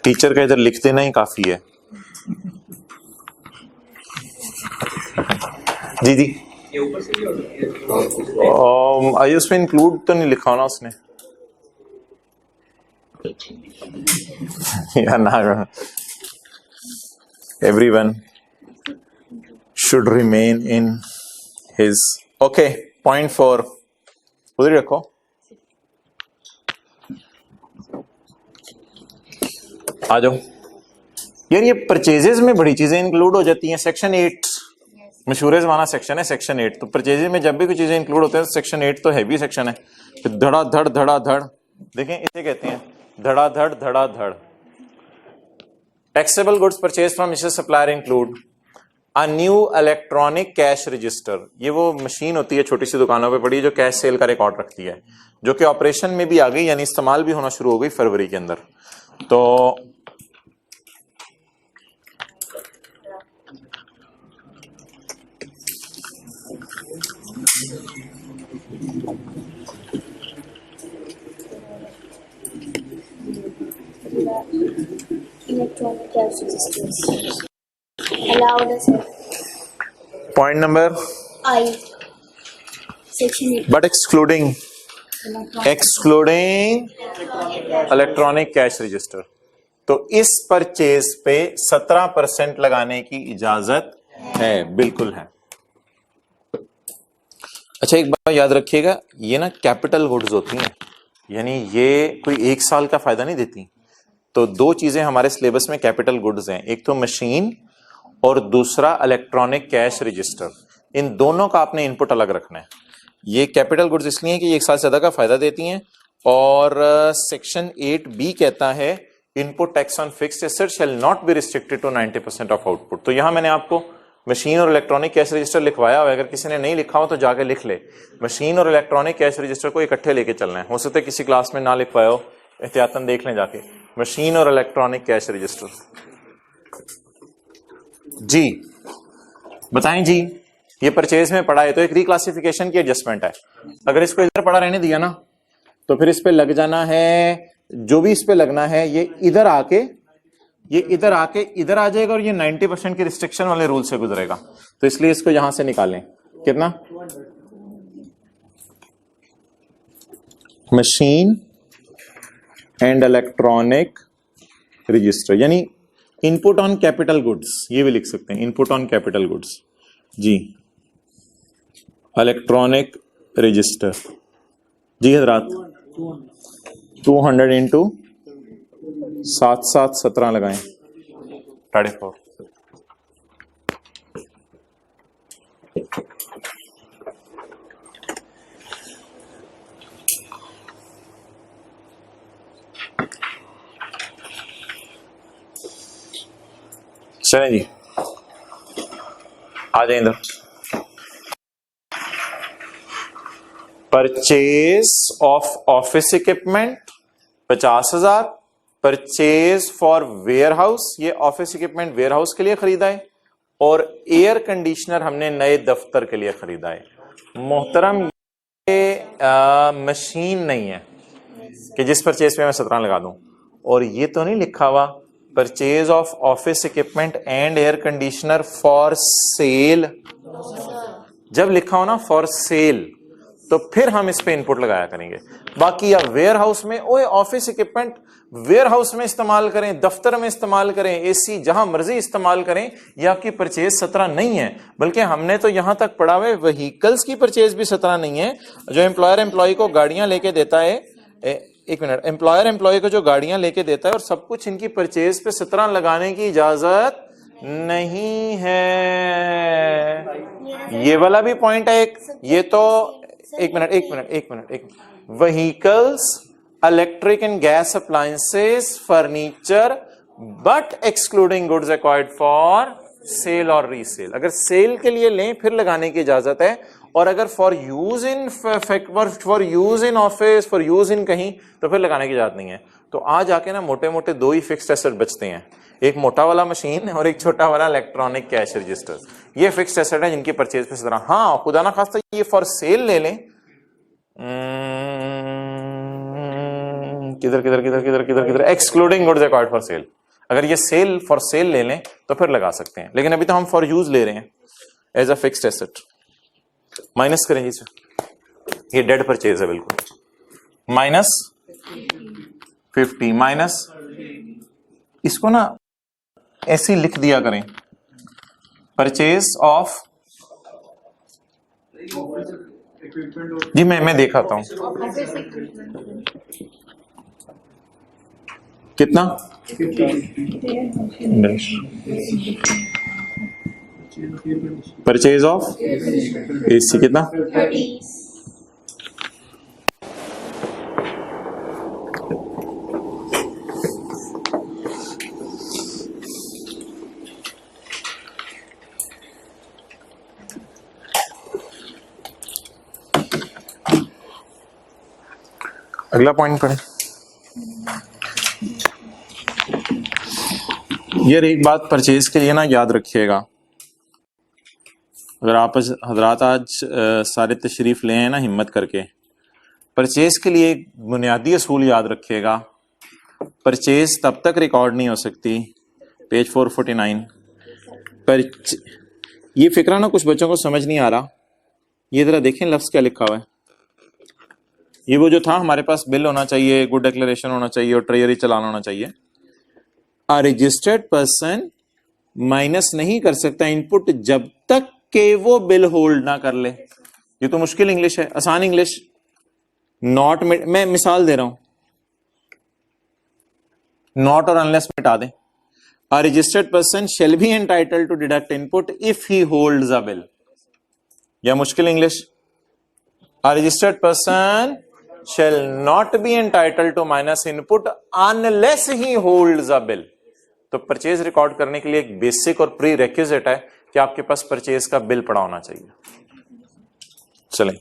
टीचर का इधर लिख देना ही काफी है. जी जी, आई उसमें इंक्लूड तो नहीं लिखा ना उसने या ना. Everyone should remain in his. Okay, point 4 उधर रखो. आ जाओ यार, ये परचेजेस में बड़ी चीजें इंक्लूड हो जाती हैं. सेक्शन 8 मशहूर जमाना सेक्शन है, सेक्शन 8. तो परचेजेस में जब भी कोई चीजें इंक्लूड होते हैं, सेक्शन 8 तो हैवी सेक्शन है. तो धड़ाधड़ धड़ाधड़, देखें इसे कहते हैं धड़ाधड़ धड़ाधड़. Taxable goods purchase from Mrs supplier include a new electronic cash register. ये वो मशीन होती है छोटी सी दुकानों पे पड़ी है जो कैश सेल का रिकॉर्ड रखती है, जो कि ऑपरेशन में भी आ गई, यानी इस्तेमाल भी होना शुरू हो गई फरवरी के अंदर. तो Electronic cash registers allowed as point number I. Section 8. But excluding electronic cash register. तो इस परचेज पे 17% लगाने की इजाजत है, बिल्कुल है. अच्छा एक बात याद रखिएगा, ये ना कैपिटल गुड्स होती हैं, यानी ये कोई 1 साल का फायदा नहीं देती. तो 2 चीजें हमारे सिलेबस में कैपिटल गुड्स हैं, एक तो मशीन और दूसरा इलेक्ट्रॉनिक कैश रजिस्टर. इन दोनों का आपने इनपुट अलग रखना है. ये कैपिटल गुड्स इसलिए कि ये 1 साल से ज्यादा का फायदा देती हैं. और सेक्शन 8B कहता है input tax on fixed assets shall not be restricted to 90% of output. तो यहां मैंने आपको मशीन और इलेक्ट्रॉनिक कैश रजिस्टर लिखवाया हुआ है. अगर किसी ने नहीं लिखा हो तो जाके लिख ले. मशीन और इलेक्ट्रॉनिक कैश रजिस्टर को इकट्ठे लेके चलना है. हो सकता है किसी क्लास में ना लिखवाया हो, एहतियातन देख लें जाके. मशीन और इलेक्ट्रॉनिक कैश रजिस्टर. जी बताएं जी, ये परचेज में पड़ा है तो एक रिक्लासिफिकेशन की एडजस्टमेंट है। अगर इसको इधर पड़ा रहने दिया ना तो फिर इस पे लग जाना है, जो भी इस पे लगना है ये इधर आके इधर आ जाएगा और ये 90% की रिस्ट्रिक्शन वाले रूल से गुजरेगा। तो इसलिए इसको यहां से निकालें। कितना? मशीन एंड इलेक्ट्रॉनिक रजिस्टर, यानी इनपुट ऑन कैपिटल गुड्स, ये भी लिख सकते हैं इनपुट ऑन कैपिटल गुड्स जी। इलेक्ट्रॉनिक रजिस्टर जी हजरात 200 इंटू 7 7 17 लगाएं 4.5। चलें जी, आ जाए इधर। Purchase of office equipment 50,000, purchase for warehouse, ये ऑफिस इक्विपमेंट वेयर हाउस के लिए खरीदा है, और एयर कंडीशनर हमने नए दफ्तर के लिए खरीदा है। मोहतरम ये मशीन नहीं है कि जिस परचेज पे मैं 17 लगा दूं, और ये तो नहीं लिखा हुआ purchase of office equipment and air conditioner for sale. जब लिखा हो ना फॉर सेल तो फिर हम इस पे इनपुट लगाया करेंगे। बाकी या वेयर हाउस में, ओए ऑफिस इक्विपमेंट वेयर हाउस में इस्तेमाल करें, दफ्तर में इस्तेमाल करें, एसी जहां मर्जी इस्तेमाल करें, ये आपकी परचेज 17 नहीं है। बल्कि हमने तो यहां तक पढ़ा हुआ है व्हीकल्स की परचेज भी 17 नहीं है। जो एम्प्लॉयर एम्प्लॉय को गाड़ियां लेके देता है, एक मिनट, एम्प्लॉयर एम्प्लॉय को जो गाड़ियां लेके देता है और सब कुछ, इनकी परचेज पे 17 लगाने की इजाजत नहीं है। ये वाला भी पॉइंट है एक। ये तो एक minute, vehicles, electric and gas appliances, furniture, but excluding goods acquired for sale और रीसेल। अगर सेल के लिए लें फिर लगाने की इजाजत है, और अगर for use in for use in office, for use in कहीं, तो फिर लगाने की इजाजत नहीं है। तो आज आके ना मोटे मोटे दो ही फिक्स्ड एसेट बचते हैं, एक मोटा वाला मशीन और एक छोटा वाला इलेक्ट्रॉनिक कैश रजिस्टर। ये फिक्स्ड एसेट है जिनकी परचेज पे 17। हाँ, खुदा ना खास्ता ये फॉर सेल ले लें, किधर excluding goods acquired for sale. अगर ये सेल फॉर सेल ले लें तो फिर लगा सकते हैं, लेकिन अभी तो हम फॉर यूज ले रहे हैं as a fixed asset. Minus करें जी, ये डेड परचेज है बिल्कुल। -50 माइनस, इसको ना ऐसे लिख दिया करें, परचेज ऑफ जी। मैं दिखाता हूं कितना परचेज ऑफ एसी कितना 30. अगला पॉइंट पढ़े। यार एक बात परचेज के लिए ना याद रखिएगा, अगर आप हजरात आज सारे तशरीफ ले हैं ना हिम्मत करके, परचेज के लिए एक बुनियादी असूल याद रखिएगा। परचेज तब तक रिकॉर्ड नहीं हो सकती, पेज 449 पर। ये फिक्रा ना कुछ बच्चों को समझ नहीं आ रहा, ये जरा देखें लफ्ज क्या लिखा हुआ है। ये वो जो था हमारे पास, बिल होना चाहिए, गुड डिक्लेरेशन होना चाहिए और ट्रेजरी चलाना होना चाहिए। अ रजिस्टर्ड पर्सन माइनस नहीं कर सकता इनपुट जब तक के वो बिल होल्ड ना कर ले। ये तो मुश्किल इंग्लिश है, आसान इंग्लिश नॉट, मैं मिसाल दे रहा हूं, नॉट और अनलेस मिटा दें। A registered person shall be entitled to deduct input if he holds a bill. या मुश्किल English, a registered person shall not be entitled to minus input unless he holds a bill। तो purchase record करने के लिए एक basic और pre requisite है कि आपके पास परचेज का बिल पड़ा होना चाहिए। चलें,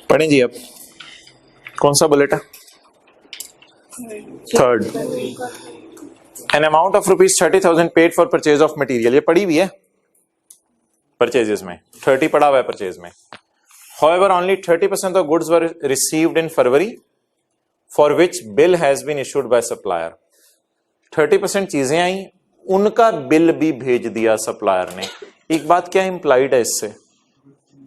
पढ़ें जी। अब कौन सा बुलेट है? Third. An amount of rupees 30,000 paid for purchase of material, ये पड़ी हुई है परचेजेस में, 30 पड़ा हुआ है परचेज में। However, only 30% of goods were received in February, for which bill has been issued by supplier. 30% चीजें आई, उनका बिल भी भेज दिया सप्लायर ने। एक बात क्या इंप्लाइड है इससे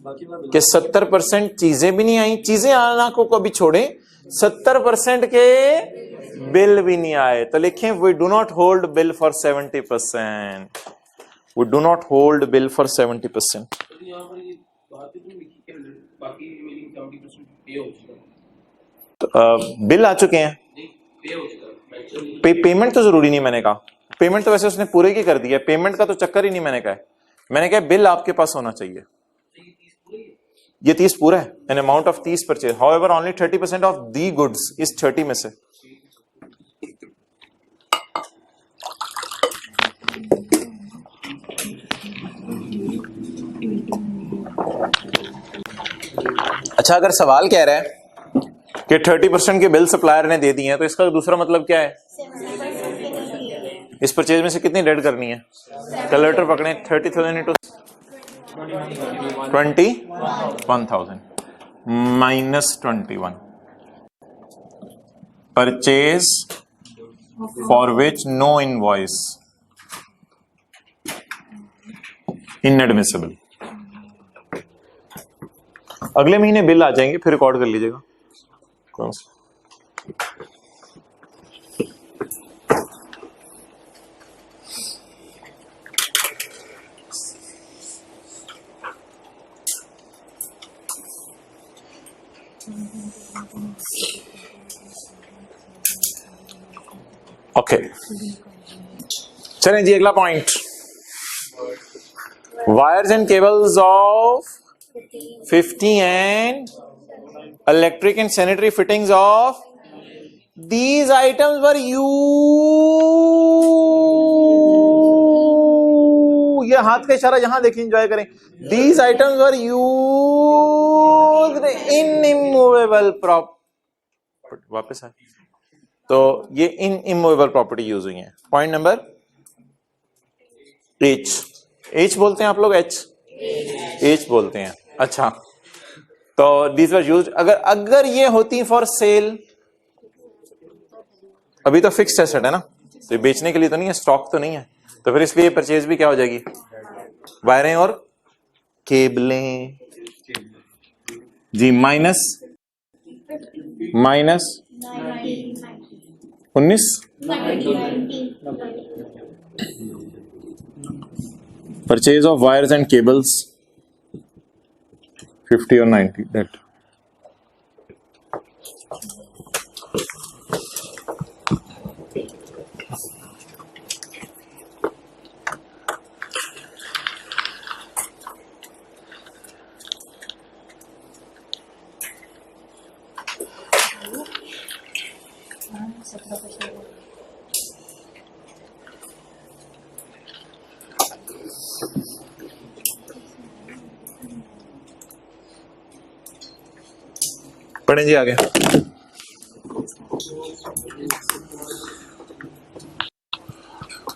कि 70% चीजें भी नहीं आई, चीजें आना को कभी छोड़े, 70% के बिल भी नहीं आए। तो लिखें we do not hold bill for 70%, we do not hold bill for 70%। Bill आ चुके हैं, पेमेंट तो जरूरी नहीं, मैंने कहा पेमेंट तो वैसे उसने पूरे की कर दिया, पेमेंट का तो चक्कर ही नहीं। मैंने कहा बिल आपके पास होना चाहिए। ये 30 पूरा है, an amount of 30 purchase, however only 30% of the goods इस 30 में से। अच्छा, अगर सवाल कह रहा है कि 30% के बिल सप्लायर ने दे दिए हैं, तो इसका दूसरा मतलब क्या है? इस परचेज में से कितनी डेड करनी है? कैलकुलेटर पकड़े, 30,000 into 21,000 minus 21, purchase for which no invoice inadmissible. अगले महीने बिल आ जाएंगे, फिर रिकॉर्ड कर लीजिएगा। ओके, चलें जी अगला point, wires and cables of 50 and electric and sanitary fittings of these items were used, ये हाथ का इशारा यहां देखिए, एंजॉय करें। These items were used in immovable property, वापस आए तो ये इन immovable property यूज हुई है। पॉइंट नंबर H बोलते हैं आप लोग, H बोलते हैं। अच्छा, तो these were used, अगर ये होती फॉर सेल, अभी तो फिक्स्ड एसेट है ना, तो ये बेचने के लिए तो नहीं है, स्टॉक तो नहीं है, तो फिर इसलिए परचेज भी क्या हो जाएगी? वायरें और केबलें जी, minus 19 purchase of wires and cables 50 और 90 that पढ़ें जी आगे।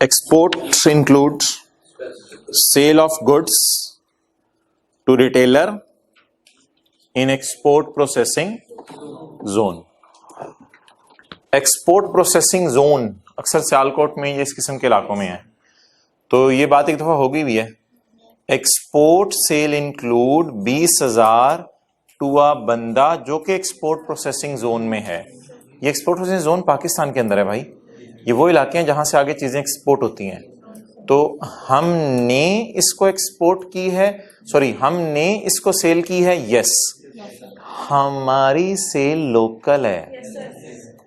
Exports includes sale of goods to retailer in export processing zone. Export processing zone अक्सर सियालकोट में इस किस्म के इलाकों में है, तो ये बात एक दफा होगी भी है। Export sale include 20,000 to a बंदा जो कि एक्सपोर्ट प्रोसेसिंग जोन में है। ये एक्सपोर्ट प्रोसेसिंग जोन पाकिस्तान के अंदर है भाई, ये वो इलाके हैं जहां से आगे चीजें एक्सपोर्ट होती हैं। तो हमने इसको एक्सपोर्ट की है, सॉरी हमने इसको सेल की है, यस हमारी सेल लोकल है,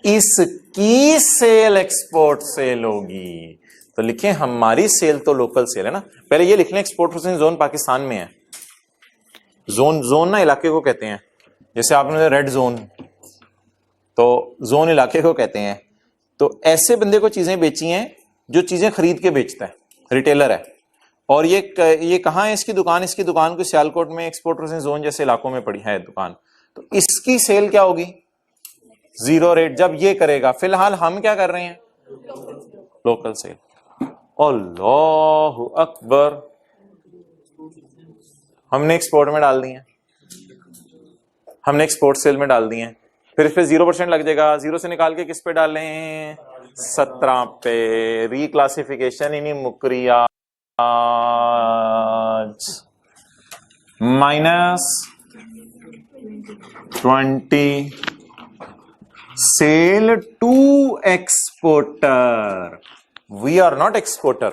इसकी सेल एक्सपोर्ट सेल होगी। तो लिखें हमारी सेल तो लोकल सेल है ना, पहले ये लिख लें एक्सपोर्ट प्रोसेसिंग जोन पाकिस्तान में है। जोन ना इलाके को कहते हैं, जैसे आपने रेड जोन, तो जोन इलाके को कहते हैं। तो ऐसे बंदे को चीजें बेची हैं जो चीजें खरीद के बेचता है, रिटेलर है, और ये कहाँ है इसकी दुकान को सियालकोट में एक्सपोर्ट प्रोसेसिंग जोन जैसे इलाकों में पड़ी है दुकान, तो इसकी सेल क्या होगी? जीरो रेट जब ये करेगा। फिलहाल हम क्या कर रहे हैं, लोकल सेल। अल्लाहु अकबर, हमने एक्सपोर्ट में डाल दिए, हमने एक्सपोर्ट सेल में डाल दिए। फिर इस पे 0% लग जाएगा, जीरो से निकाल के किस पे डालें, 17 पे। रिक्लासिफिकेशन इन्हीं मुकरिया -20 sale to exporter. We are not exporter,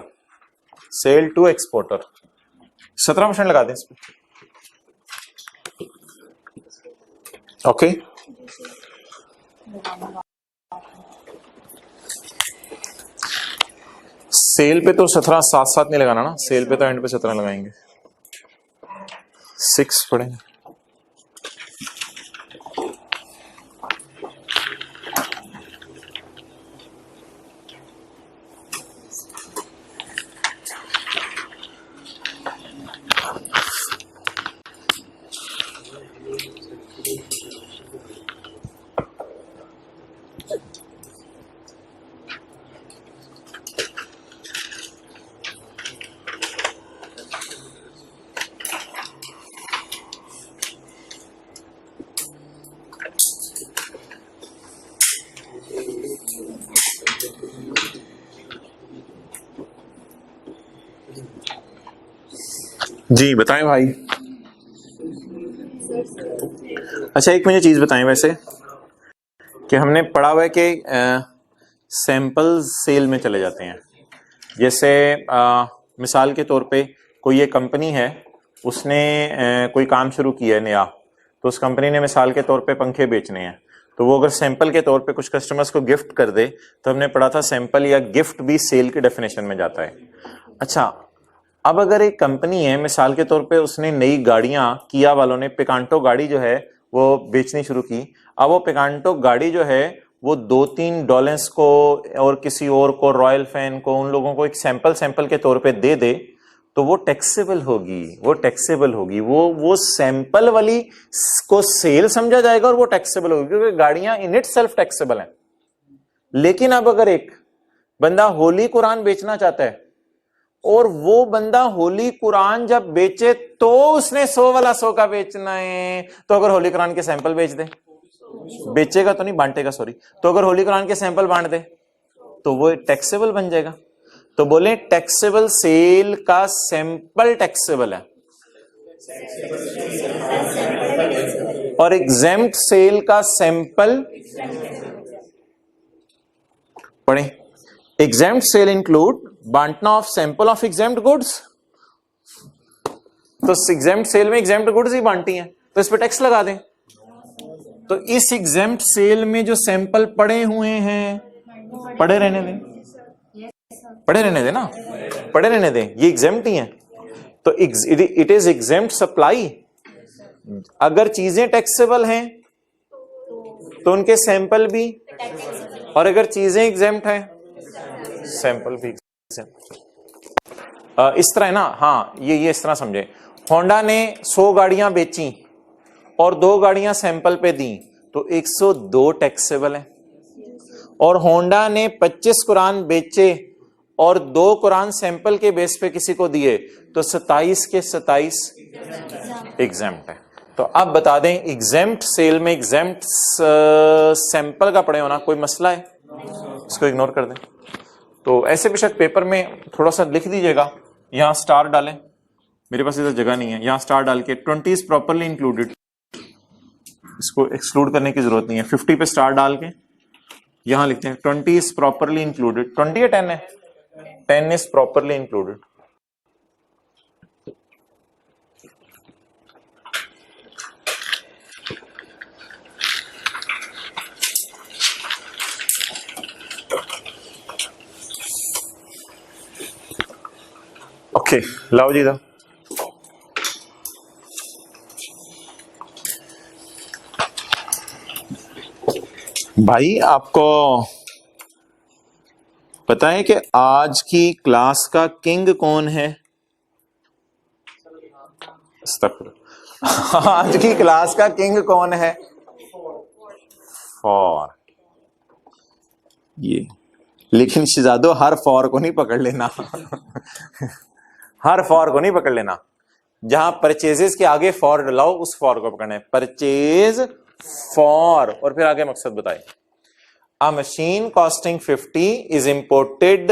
sale to exporter. 17% लगा दें इस पे। ओके सेल पे तो 17 साथ साथ नहीं लगाना ना, सेल पे तो एंड पे 17 लगाएंगे। 6 पढ़ेंगे। जी बताएं भाई। अच्छा एक मुझे चीज बताएं वैसे कि हमने पढ़ा हुआ है कि सैंपल सेल में चले जाते हैं। जैसे मिसाल के तौर पे कोई एक कंपनी है, उसने कोई काम शुरू किया है नया, तो उस कंपनी ने मिसाल के तौर पे पंखे बेचने हैं, तो वो अगर सैंपल के तौर पे कुछ कस्टमर्स को गिफ्ट कर दे, तो हमने पढ़ा था सैंपल या गिफ्ट भी सेल की डेफिनेशन में जाता है। अच्छा अब अगर एक कंपनी है, मिसाल के तौर पे उसने नई गाड़ियां, किया वालों ने पिकांटो गाड़ी जो है वो बेचनी शुरू की। अब वो पिकांटो गाड़ी जो है वो 2-3 डॉलेंस को और किसी और को, रॉयल फैन को, उन लोगों को एक सैंपल के तौर पे दे दे, तो वो टैक्सेबल होगी, वो टैक्सेबल होगी। वो सैंपल वाली को सेल समझा जाएगा और वो टैक्सेबल होगी, क्योंकि गाड़ियां इन इट सेल्फ टैक्सेबल हैं। लेकिन अब अगर एक बंदा होली कुरान बेचना चाहता है और वो बंदा होली कुरान जब बेचे तो उसने 100 वाला 100 का बेचना है, तो अगर होली कुरान के सैंपल बेच दे, बेचेगा तो नहीं, बांटेगा सॉरी, तो अगर होली कुरान के सैंपल बांट दे तो वो टैक्सेबल बन जाएगा। तो बोले टैक्सेबल सेल का सैंपल टैक्सेबल है और एग्जेम्प्ट सेल का सैंपल पढ़े। एग्जेम्प्ट सेल इंक्लूड बांटना of sample of exempt goods. तो एग्जेम्प्ट सेल में एग्जेम्प्ट गुड्स ही बांटी हैं, तो इस पे टैक्स लगा दें। तो इस एग्जेम्प्ट सेल में जो सैंपल पड़े हुए हैं, पड़े रहने दें, पड़े रहने दें ना, पड़े रहने दें, ये एग्जेम्प्ट ही हैं। तो इट इज एग्जेम्प्ट सप्लाई। अगर चीजें टैक्सेबल हैं तो उनके सैंपल भी, और अगर चीजें एग्जेम्प्ट हैं सैंपल भी एग्जेम्प्ट। इस तरह है ना, हाँ ये इस तरह समझे। होंडा ने 100 गाड़ियां बेची और 2 गाड़ियां सैंपल पे दी, तो 102 टैक्सेबल है। और होंडा ने 25 कुरान बेचे और 2 कुरान सैंपल के बेस पे किसी को दिए, तो 27 के 27 एग्जेम्प्ट है। तो अब बता दें एग्जेम्प्ट सेल में एग्जेम्प्ट सैंपल का पड़े होना कोई मसला है? इसको इग्नोर कर दें। तो ऐसे बेशक पेपर में थोड़ा सा लिख दीजिएगा, यहां स्टार डालें, मेरे पास इधर जगह नहीं है, यहां स्टार डाल के 20 इज प्रॉपरली इंक्लूडेड, इसको एक्सक्लूड करने की जरूरत नहीं है। 50 पे स्टार डाल के यहां लिखते हैं 20 इज प्रॉपरली इंक्लूडेड। 20 या 10 है? 10 इज प्रॉपरली इंक्लूडेड। ओके लाओ जी। भाई आपको पता है कि आज की क्लास का किंग कौन है? आज की क्लास का किंग कौन है? फॉर, ये। लेकिन शहजादो हर फॉर को नहीं पकड़ लेना हर फॉर को नहीं पकड़ लेना। जहां परचेजेस के आगे फॉर डलाओ उस फॉर को पकड़ना है। परचेज फॉर और फिर आगे मकसद बताए। अ मशीन कॉस्टिंग 50 इज इंपोर्टेड।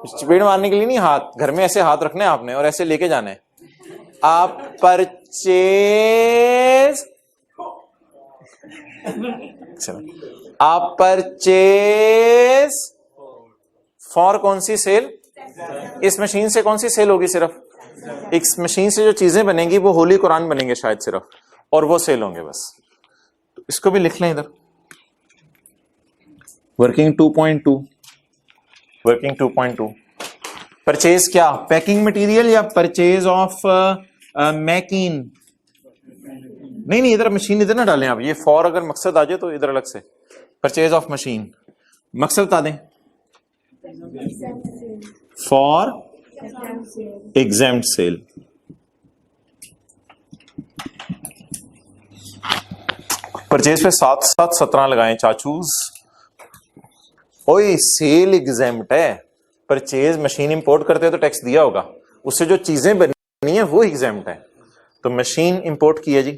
चपेट मारने के लिए नहीं, हाथ घर में ऐसे हाथ रखने आपने और ऐसे लेके जाने। आप परचेज, आप परचेज फॉर कौन सी सेल? इस मशीन से कौन सी सेल होगी? सिर्फ इस मशीन से जो चीजें बनेंगी वो होली कुरान बनेंगे शायद सिर्फ, और वो सेल होंगे बस। तो इसको भी लिख लें इधर। Working 2.2, working 2.2। परचेज क्या? पैकिंग मटेरियल या परचेज ऑफ मैकिन? नहीं, इधर मशीन इधर ना डालें आप। ये फॉर अगर मकसद आ जाए तो इधर अलग से परचेज ऑफ मशीन। मकसद बता दें। For examined cell. परचेज पे 7-7-17 लगाएं चाचूज। ओए सेल एग्जाम्प्ट है। परचेज मशीन इंपोर्ट करते हैं तो टैक्स दिया होगा, उससे जो चीजें बनी है वो एग्जाम्प्ट है। तो मशीन इंपोर्ट की है जी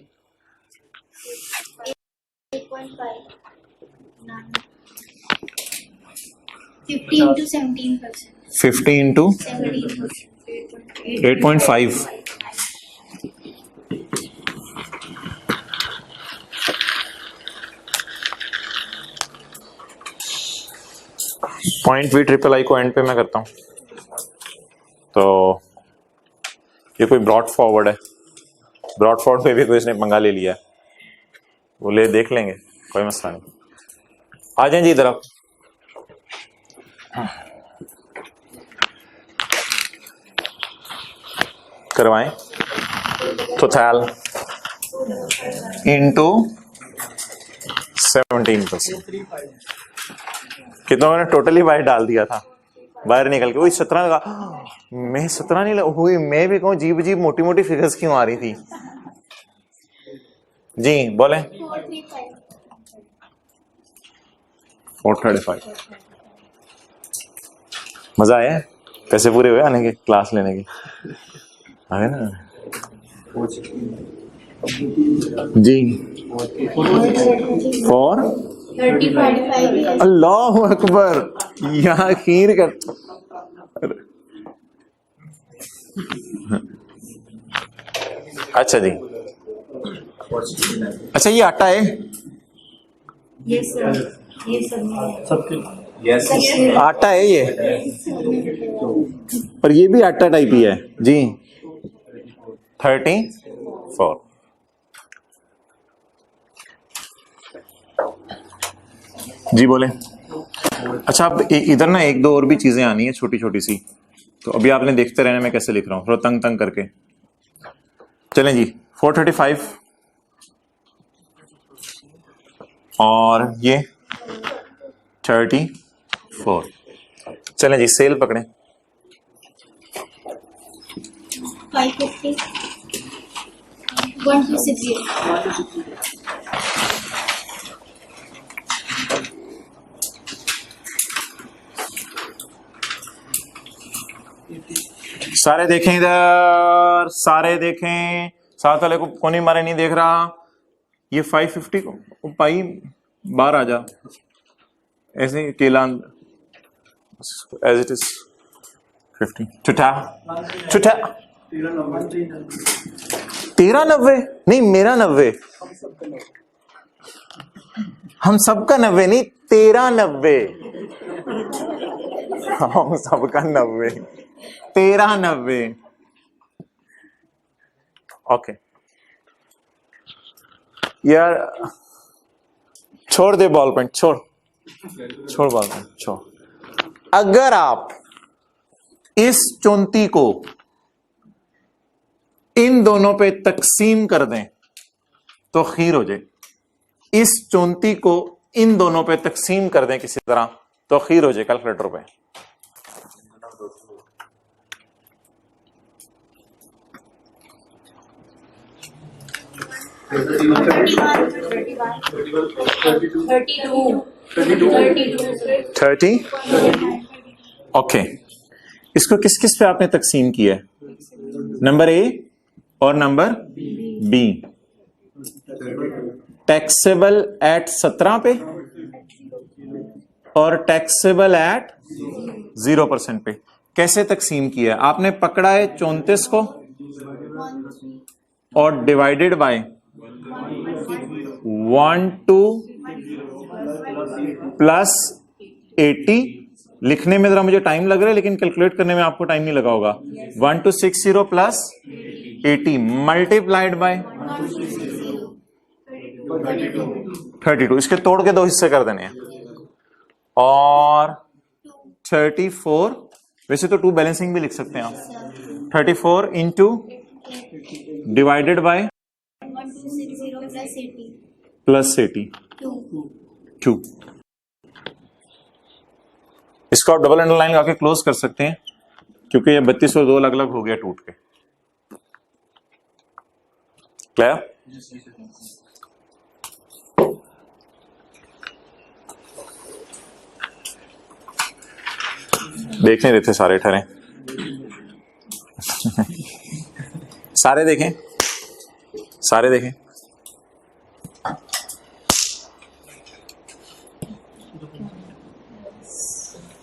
50 इंटू 8.5। पॉइंट V को एंड पे मैं करता हूं। तो ये कोई ब्रॉड फॉरवर्ड है, ब्रॉड फॉरवर्ड पे भी कोई इसने पंगा ले लिया है, वो ले देख लेंगे, कोई मसला नहीं। आ जाएं जी इधर आप। करवाएं टोटल इंटू 17%। कितना मैंने टोटली बाहर डाल दिया था, बाहर निकल के वही 17 लगा। मैं 17 नहीं लगा हुई। मैं भी कहूँ जीब जीब मोटी मोटी फिगर्स क्यों आ रही थी जी? बोले 435। मजा आया? पैसे पूरे हुए आने के, क्लास लेने के? आए ना जी। फॉर 30-45 अल्लाह अकबर, यहाँ खीर कर। अच्छा जी, अच्छा ये आटा है? ये सब आटा है ये, और ये भी आटा टाइप ही है जी। 34। जी बोले। अच्छा अब इधर ना एक दो और भी चीजें आनी है छोटी छोटी सी, तो अभी आपने देखते रहना मैं कैसे लिख रहा हूं, थोड़ा तंग तंग करके। चलें जी 435 और ये 34। चलें जी सेल पकड़ें। 550 1260। सारे देखें इधर, सारे देखें, साथ वाले को कोनी मारे नहीं देख रहा। ये 550 को पाई बाहर आ जा, ऐसे केला एज इट इज 50। छुटा छुटा 1390 नहीं, मेरा 90, हम सबका 90 नहीं 1390, हम सबका 90 1390। ओके यार छोड़ दे बॉल पेन, छोड़ बॉल पेन छोड़। अगर आप इस 34 को इन दोनों पे तकसीम कर दें तो खीर हो जाए। इस 34 को इन दोनों पे तकसीम कर दें किसी तरह तो खीर हो जाए कैलकुलेटर पे। 30। ओके, इसको किस किस पे आपने तकसीम किया है? नंबर ए और नंबर बी। टैक्सेबल एट 17 पे और टैक्सेबल एट 0% पे। कैसे तकसीम किया? आपने पकड़ा है 34 को और डिवाइडेड बाय 1 2 प्लस 80। लिखने में जरा मुझे टाइम लग रहा है, लेकिन कैलकुलेट करने में आपको टाइम नहीं लगा होगा। 1260 प्लस 80 मल्टीप्लाइड बाय 32। इसके तोड़ के दो हिस्से कर देने हैं। और 34, वैसे तो 2 बैलेंसिंग भी लिख सकते हैं आप। 34 इंटू डिवाइडेड बाय 1260 प्लस 80 2। इसको आप डबल अंडरलाइन आके क्लोज कर सकते हैं, क्योंकि ये 32 और 2 अलग अलग हो गया टूट के। क्लियर? देख नहीं रहे थे सारे ठहरे? सारे देखें, सारे देखें।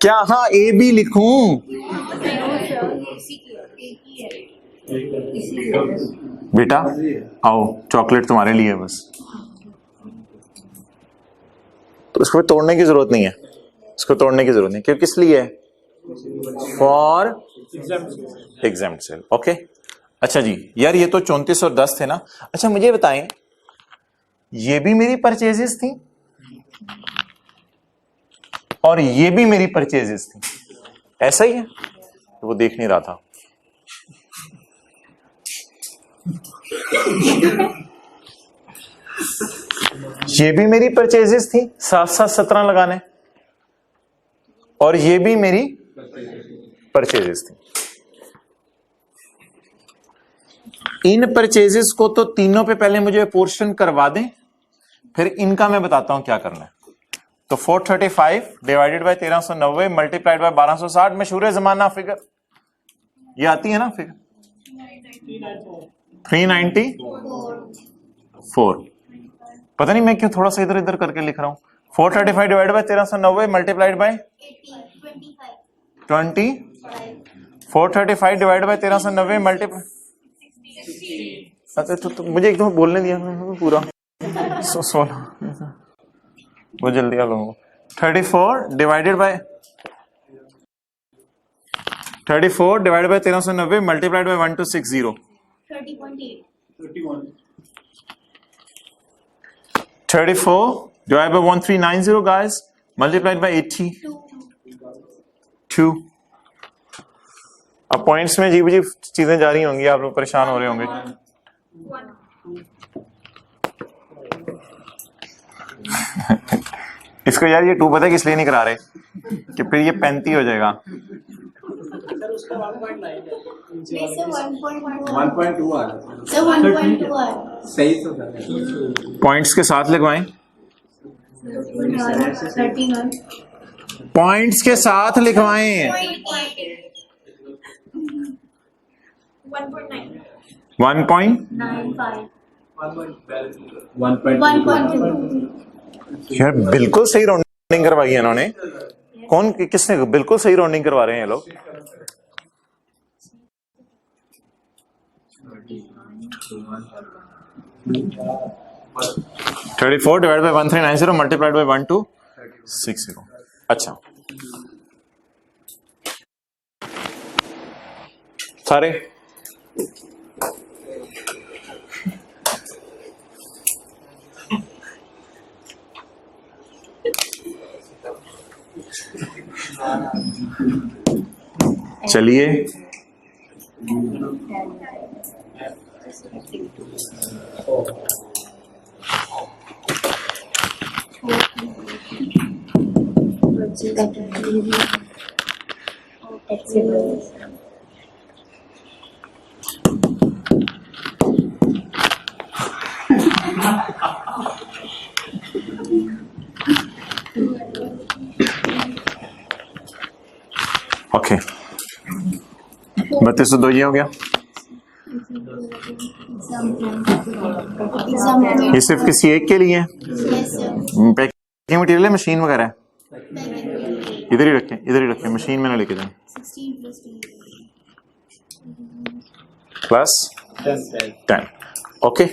क्या हाँ ए बी लिखूं? बेटा आओ, चॉकलेट तुम्हारे लिए बस। तो इसको तोड़ने की जरूरत नहीं है, इसको तोड़ने की जरूरत नहीं, क्योंकि किस लिए है? For exempt cell. ओके, अच्छा जी यार, ये तो 34 और 10 थे ना। अच्छा मुझे बताएं, ये भी मेरी परचेजेस थी और ये भी मेरी परचेजेस थी, ऐसा ही है? तो वो देख नहीं रहा था। ये भी मेरी परचेजेस थी, साथ साथ 17 लगाने, और ये भी मेरी परचेजेस थी। इन परचेजेस को तो तीनों पे पहले मुझे पोर्शन करवा दें, फिर इनका मैं बताता हूं क्या करना है। तो 435 डिवाइडेड बाय 1390 मल्टीप्लाइड बाय 1260। मशहूर जमाना फिगर ये आती है ना, फिगर 394। पता नहीं मैं क्यों थोड़ा सा इधर इधर करके लिख रहा हूं। 435 divided by 1390 multiplied by 20। 435 divided by 1390 multiply. अच्छा तो मुझे एकदम बोलने दिया पूरा। 16 वो जल्दी आ लोगों। 34 divided by 1390 multiplied by 1260। 34 divide by 1390 guys multiplied by 82। अब पॉइंट्स में अजीब अजीब चीजें जा रही होंगी, आप लोग परेशान हो रहे होंगे। इसको यार ये 2 पता है किस लिए नहीं करा रहे, कि फिर ये 35 हो जाएगा। 1.2 पॉइंट्स के साथ लगवाएं, पॉइंट्स के साथ लिखवाएं। 1.2 यार बिल्कुल सही राउंडिंग करवाई है इन्होंने। कौन किसने बिल्कुल सही राउंडिंग करवा रहे हैं ये लोग। $34 डिवाइड बाय 1390 मल्टीप्लाइड बाय 1260। अच्छा सारे चलिए ओके 3202 ये हो गया। ये सिर्फ किसी एक के लिए है? पैकिंग मटेरियल है, मशीन वगैरह है? इधर ही रखें, मशीन में ना लेके जाएं। Plus 10 okay.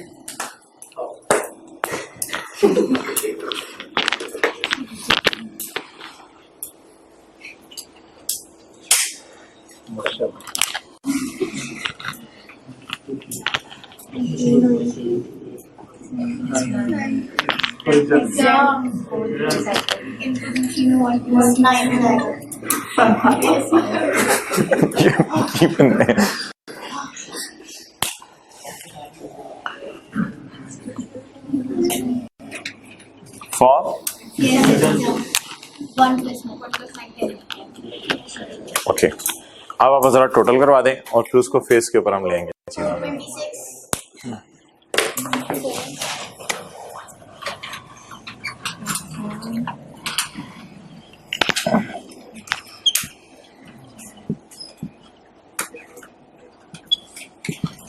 For ओके अब आप जरा टोटल करवा दें और फिर उसको फेस के ऊपर हम लेंगे चीज़ों।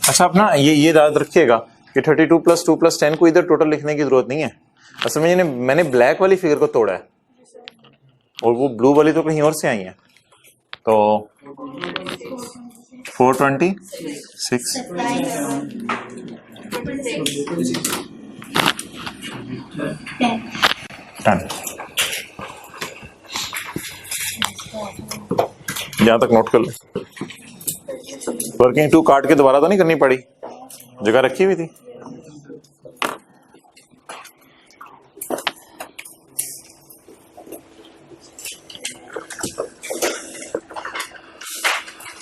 अच्छा अपना ये याद रखिएगा कि 32 + 2 + 10 को इधर टोटल लिखने की जरूरत नहीं है। असल में मैंने ब्लैक वाली फिगर को तोड़ा है और वो ब्लू वाली तो कहीं और से आई है। तो 426 10 यहां तक नोट कर ले। वर्किंग 2 काट के दोबारा तो नहीं करनी पड़ी, जगह रखी हुई थी।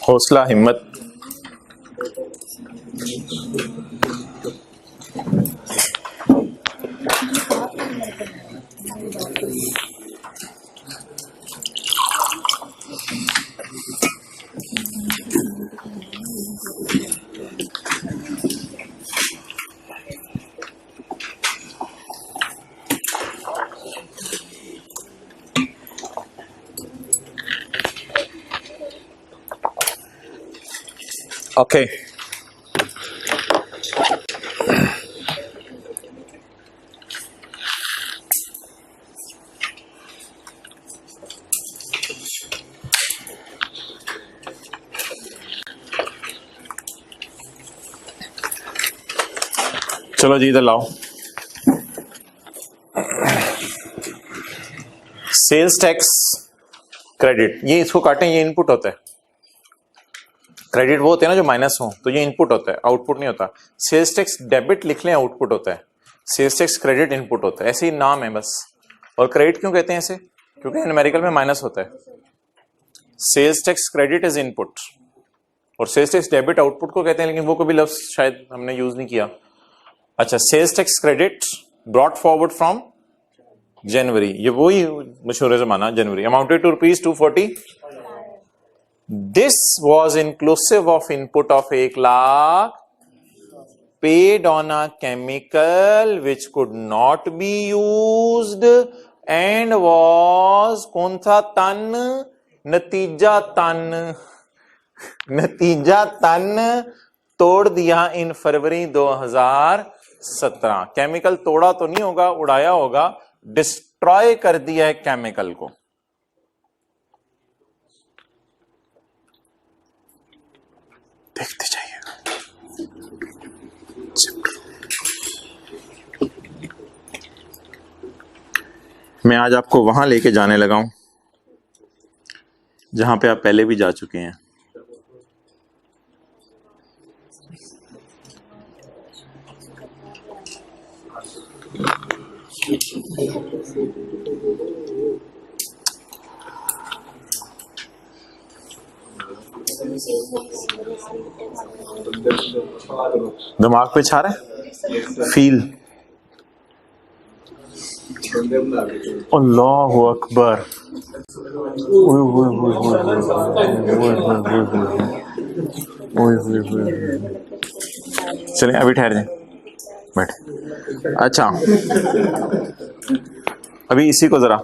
हौसला हिम्मत ओके। चलो जी इधर लाओ। सेल्स टैक्स क्रेडिट, ये इसको काटें, ये इनपुट होता है। क्रेडिट वो होते हैं ना जो माइनस हो, तो ये इनपुट होता है, आउटपुट नहीं होता। सेल्स टैक्स डेबिट लिख लें, आउटपुट होता है। सेल्स टैक्स क्रेडिट इनपुट होता है, ऐसे ही नाम है बस। और क्रेडिट क्यों कहते हैं ऐसे? क्योंकि न्यूमेरिकल में माइनस होता है। Sales tax credit is input और सेल्स टैक्स डेबिट आउटपुट को कहते हैं, लेकिन वो कभी लफ्ज शायद हमने यूज नहीं किया। अच्छा, sales tax credit brought forward from January, ये वही मशहूर जमाना जनवरी, amounted to ₹240। This was inclusive of input of 1 lakh paid on a chemical which could not be used and was कौन सा तन? नतीजा तन। नतीजा तन तोड़ दिया इन फरवरी 2017। केमिकल तोड़ा तो नहीं होगा, उड़ाया होगा, डिस्ट्रॉय कर दिया है केमिकल को। देखते जाइएगा। मैं आज आपको वहां लेके जाने लगा हूं जहां पे आप पहले भी जा चुके हैं। दिमाग पे छा रहा है, फील। अल्लाहु अकबर। चलिए अभी ठहर जाए, बैठ। अच्छा अभी इसी को जरा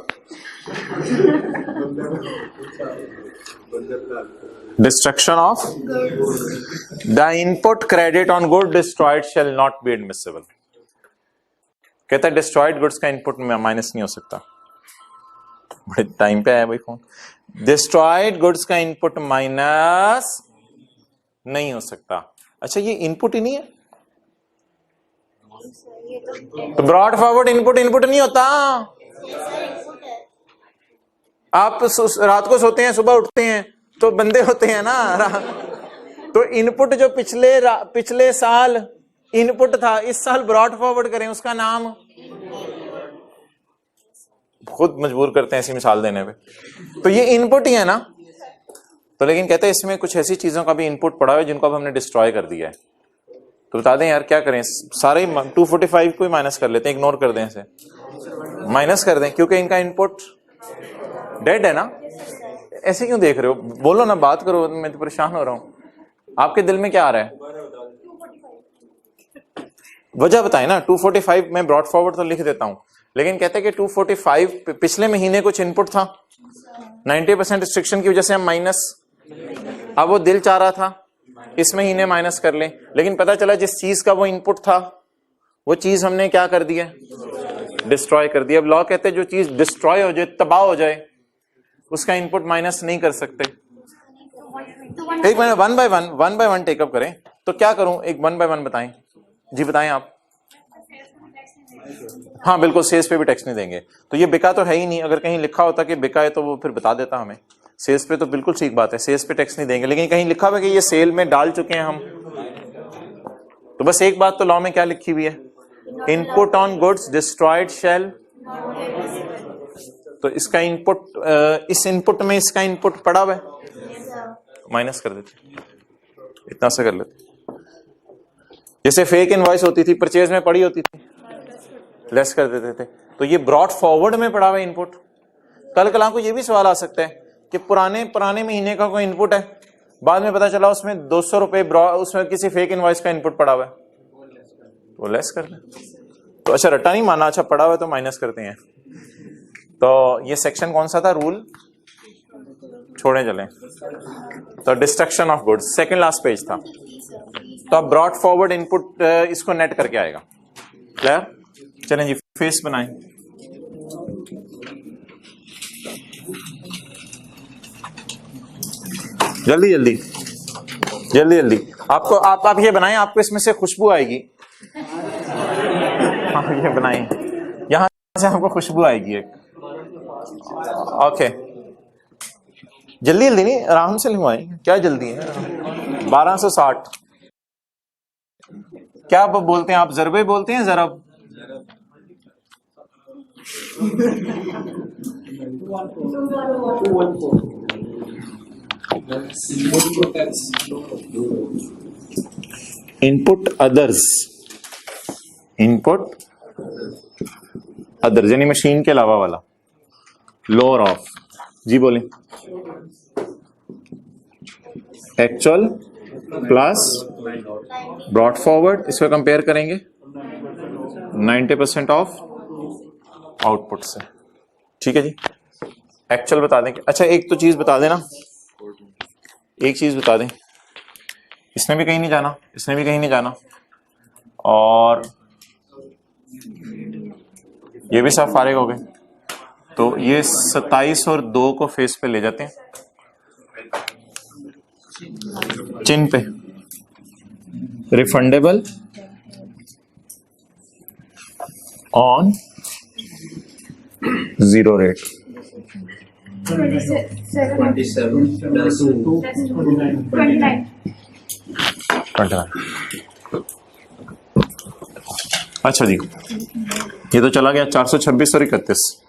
destruction of the input credit on good destroyed shall not be admissible. कहता है डिस्ट्रॉयड गुड्स का इनपुट में माइनस नहीं हो सकता। बड़े टाइम पे आया भाई फोन। डिस्ट्रॉयड गुड्स का इनपुट माइनस नहीं हो सकता। अच्छा ये इनपुट ही नहीं है तो ब्रॉड फॉरवर्ड इनपुट नहीं होता। आप रात को सोते हैं सुबह उठते हैं तो बंदे होते हैं ना। तो इनपुट जो पिछले साल इनपुट था इस साल ब्रॉड फॉरवर्ड करें उसका नाम, खुद मजबूर करते हैं ऐसी मिसाल देने पे। तो ये इनपुट ही है ना। तो लेकिन कहते हैं इसमें कुछ ऐसी चीजों का भी इनपुट पड़ा है जिनको अब हमने डिस्ट्रॉय कर दिया है। तो बता दें यार क्या करें, सारे 245 को ही माइनस कर लेते हैं, इग्नोर कर दें इसे, माइनस कर दें क्योंकि इनका इनपुट डेड है ना। ऐसे क्यों देख रहे हो, बोलो ना, बात करो, मैं तो परेशान हो रहा हूं। आपके दिल में क्या आ रहा है, वजह बताए ना। 245 में ब्रॉड फॉरवर्ड तो लिख देता हूं, लेकिन कहते हैं कि 245 पिछले महीने कुछ इनपुट था, 90% रिस्ट्रिक्शन की वजह से हम माइनस, अब वो दिल चाह रहा था इस महीने माइनस कर लें, लेकिन पता चला जिस चीज का वो इनपुट था वो चीज हमने क्या कर दिया, डिस्ट्रॉय कर दिया। अब लॉ कहते हैं जो चीज डिस्ट्रॉय हो जाए, तबाह हो जाए, उसका इनपुट माइनस नहीं कर सकते। एक minute, one by one take up करें। तो क्या करूं, एक वन बाय वन बताएं जी, बताएं आप। हाँ बिल्कुल, सेल्स पे भी टैक्स नहीं देंगे। तो ये बिका तो है ही नहीं, अगर कहीं लिखा होता कि बिका है तो वो फिर बता देता हमें। सेल्स पे तो बिल्कुल ठीक बात है, सेल्स पे टैक्स नहीं देंगे, लेकिन कहीं लिखा हुआ कि ये सेल में डाल चुके हैं हम, तो बस एक बात तो लॉ में क्या लिखी हुई है, input on goods destroyed shall. तो इसका इनपुट, इस इनपुट में इसका इनपुट पड़ा हुआ है, माइनस कर देते, इतना से कर लेते। जैसे फेक इनवॉइस होती थी, परचेज में पड़ी होती थी, लेस कर देते थे। तो ये ब्रॉड फॉरवर्ड में पड़ा हुआ इनपुट। कल कल को ये भी सवाल आ सकता है कि पुराने महीने का कोई इनपुट है, बाद में पता चला उसमें 200 रुपए उसमें किसी फेक इनवॉइस का इनपुट पड़ा हुआ है, तो लेस कर दें। तो अच्छा रट्टा नहीं माना, अच्छा पड़ा हुआ है तो माइनस करते हैं। तो ये सेक्शन कौन सा था, रूल छोड़े चले। तो destruction of goods second last page था। तो अब ब्रॉड फॉरवर्ड इनपुट इसको नेट करके आएगा। क्लियर? चलें जी, फेस बनाएं। जल्दी जल्दी जल्दी जल्दी, आपको आप ये बनाएं, आपको इसमें से खुशबू आएगी। हाँ ये बनाएं, यहां से आपको खुशबू आएगी एक। ओके, जल्दी जल्दी नहीं, आराम से लिखवाएं, क्या जल्दी है। 1260 क्या आप बोलते हैं, आप जरबे बोलते हैं, जरब? इनपुट अदर्स, इनपुट अदर्स यानी मशीन के अलावा वाला, लोअर ऑफ। जी बोलें। एक्चुअल प्लस ब्रॉड फॉरवर्ड, इसको कंपेयर करेंगे 90% ऑफ आउटपुट से। ठीक है जी, एक्चुअल बता दें। अच्छा एक तो चीज बता देना, एक चीज बता दें, इसने भी कहीं नहीं जाना, इसने भी कहीं नहीं जाना, और ये भी सब फारिग हो गए। तो ये 27 और 2 को फेस पे ले जाते हैं, चिन्ह पे, रिफंडेबल ऑन 0 रेट। 29। अच्छा जी, ये तो चला गया 426 और 31,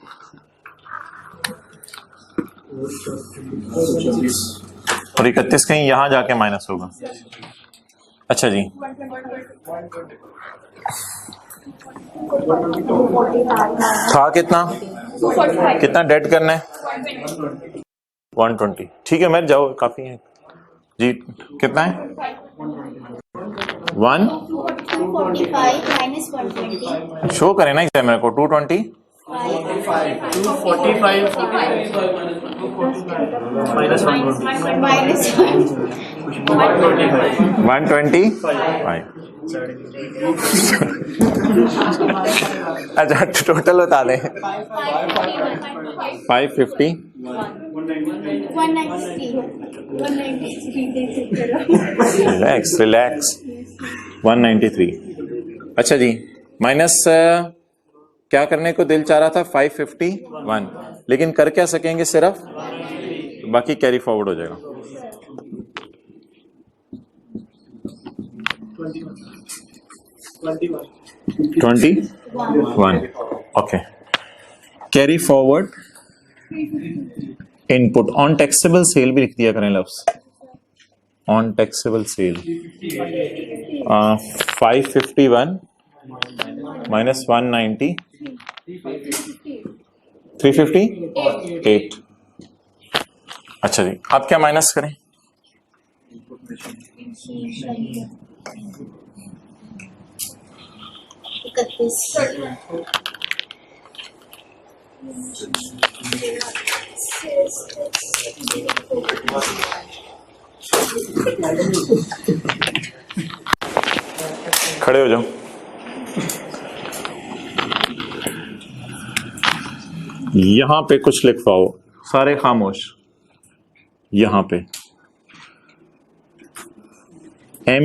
और 31 कहीं यहां जाके माइनस होगा। अच्छा जी, था कितना, कितना डेड करना है, 120। ठीक है, मैं जाओ, काफी है जी। कितना है, 1 245 minus 120 शो करें ना इसे मेरे को, 220 245 minus 125। अच्छा टोटल बता दें। 550। 193 रिलैक्स 193। अच्छा जी, माइनस क्या करने को दिल चाह रहा था? 551, लेकिन कर क्या सकेंगे? सिर्फ बाकी कैरी फॉरवर्ड हो जाएगा। 21। Okay, carry forward input on taxable sale भी लिख दिया करें लफ्ज, ऑन टैक्सेबल सेल। 551 माइनस 190 358। अच्छा जी, आप क्या माइनस करें? खड़े हो जाओ। यहां पे कुछ लिख पाओ, सारे खामोश। यहां पे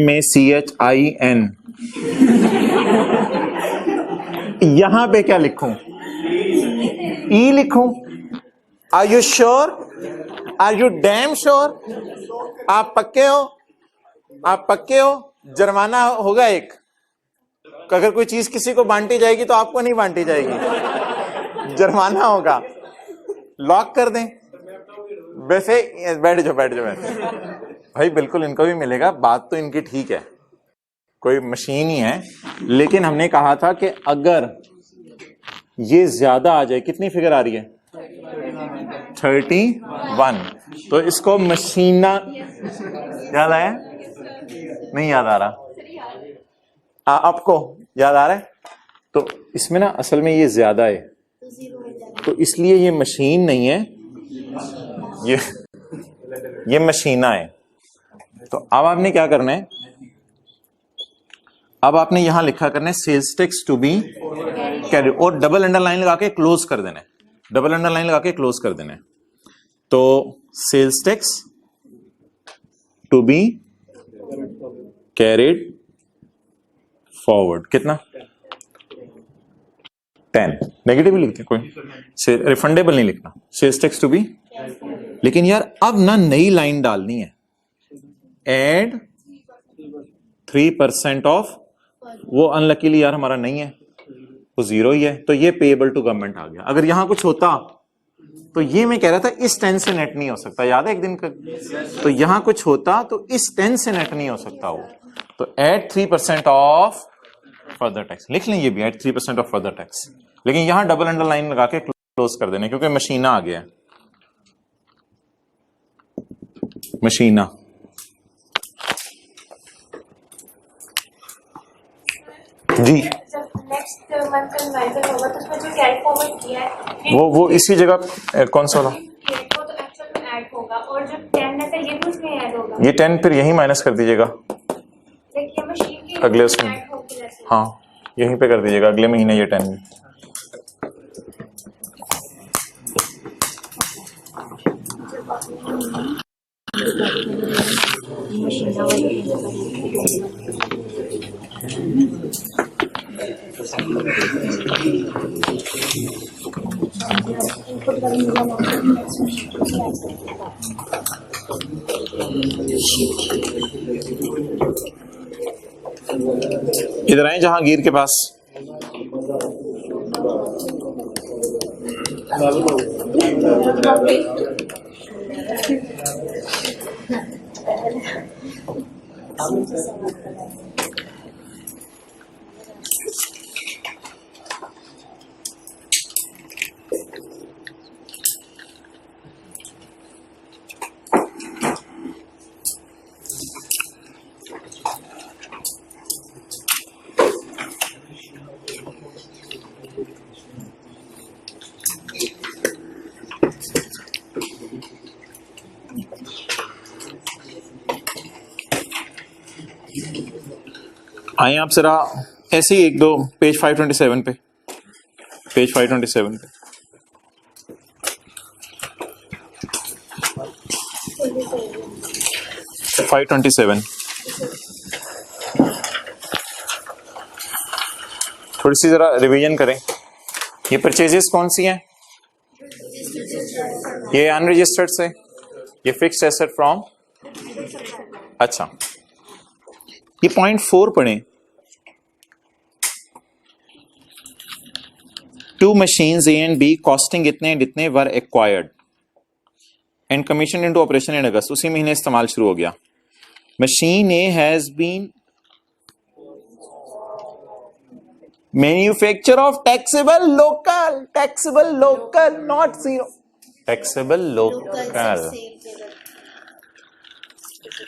MACHIN, यहां पे क्या लिखूं? ई लिखूं? Are you sure? Are you damn sure? आप पक्के हो? आप पक्के हो? जुर्माना होगा एक। अगर कोई चीज किसी को बांटी जाएगी तो आपको नहीं बांटी जाएगी, जुर्माना होगा। लॉक कर दें? वैसे बैठ जाओ बैठ जाओ वैसे भाई, बिल्कुल इनको भी मिलेगा। बात तो इनकी ठीक है, कोई मशीन ही है, लेकिन हमने कहा था कि अगर ये ज्यादा आ जाए, कितनी फिगर आ रही है? 31, तो इसको मशीना याद आया? नहीं याद आ रहा? आपको याद आ रहा है? तो इसमें ना असल में ये ज्यादा है, तो इसलिए ये मशीन नहीं है, ये मशीना है। तो अब आपने क्या करना है? अब आपने यहां लिखा करना है sales tax to be carry, और डबल अंडरलाइन लगा के क्लोज कर देना है, डबल अंडरलाइन लगा के क्लोज कर देना है। तो sales tax to be carried forward कितना? 10। नेगेटिव लिखते कोई, रिफंडेबल नहीं लिखना, सेल्स टैक्स टू बी। लेकिन यार अब ना नई लाइन डालनी है, एड 3% ऑफ, वो अनलकीली यार हमारा नहीं है, वो 0 ही है, तो ये पेएबल टू गवर्नमेंट आ गया। अगर यहां कुछ होता तो ये मैं कह रहा था इस 10 से नेट नहीं हो सकता, याद है एक दिन का? तो यहां कुछ होता तो इस 10 से नेट नहीं हो सकता वो, तो एड 3% ऑफ फर्दर टैक्स लिख लें, ये भी एड 3% ऑफ फर्दर टैक्स, लेकिन यहां डबल अंडरलाइन लगा के क्लोज कर देने, क्योंकि मशीना आ गया है, मशीना। जी नेक्स्ट मंथ का रिवाइजल होगा तो उसमें जो कैरी फॉरवर्ड किया है वो इसी जगह कौन सा वाला? वो तो एक्चुअल में ऐड होगा, और जो 10 है ये भी उसमें ऐड होगा। ये 10 फिर यहीं माइनस कर दीजिएगा देखिए मशीन की अगले उसमें, ऐड होगी जैसे। हाँ यहीं पे कर दीजिएगा अगले महीने ये 10 भी। इधर आए जहांगीर के पास। आइए आप जरा ऐसे ही एक दो पेज 527 पे, पेज 527 पे। Okay. 527 थोड़ी सी जरा रिवीजन करें। ये परचेजेस कौन सी हैं? ये अनरजिस्टर्ड से, ये फिक्स्ड एसेट फ्रॉम। अच्छा, ये पॉइंट 4 पढ़ें। Two machines A and B costing इतने एंड इतने were acquired and commissioned into operation in August. उसी महीने इस्तेमाल शुरू हो गया। Machine A has been manufacture of taxable local not zero, taxable local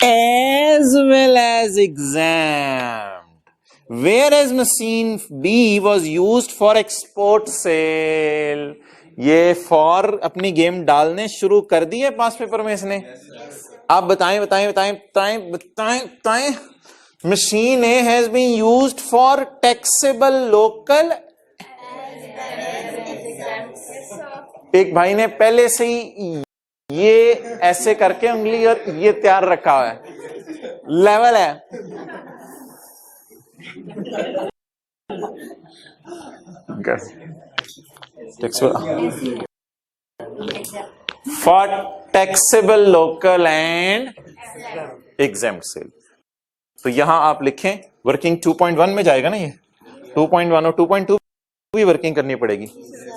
as well as exempt, whereas machine B was used for export sale। ये for अपनी game डालने शुरू कर दी है पास पेपर में इसने। आप बताएं बताएं बताएं बताएं बताएं बताएं। Machine A has been used for taxable local. एक भाई ने पहले से ही ये ऐसे करके उंगली और ये तैयार रखा हुआ है, लेवल है। For taxable local and exempt sale. तो यहां आप लिखें वर्किंग 2.1 में जाएगा ना, ये 2.1 और 2.2 भी वर्किंग करनी पड़ेगी।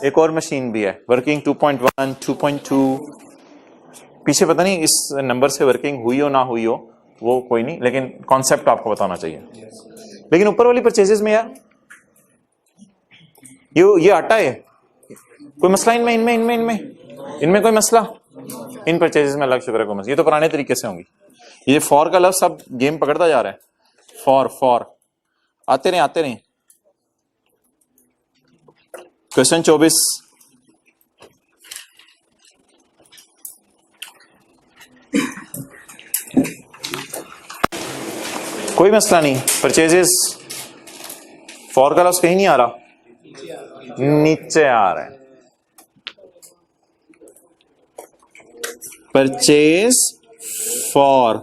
एक और मशीन भी है वर्किंग 2.1 2.2। पीछे पता नहीं इस नंबर से वर्किंग हुई हो ना हुई हो, वो कोई नहीं, लेकिन कॉन्सेप्ट आपको बताना चाहिए। लेकिन ऊपर वाली परचेजेस में यार ये आटा है, कोई मसला इनमें कोई मसला? इन परचेजेस में अलग शुक्र है कोई मसला। ये तो पुराने तरीके से होंगी। ये फॉर का लफ्ज सब गेम पकड़ता जा रहा है। फॉर आते रहे। क्वेश्चन 24। कोई मसला नहीं, परचेजेस फॉर का लफ्ज कहीं नहीं आ रहा, नीचे आ रहा है। परचेज फॉर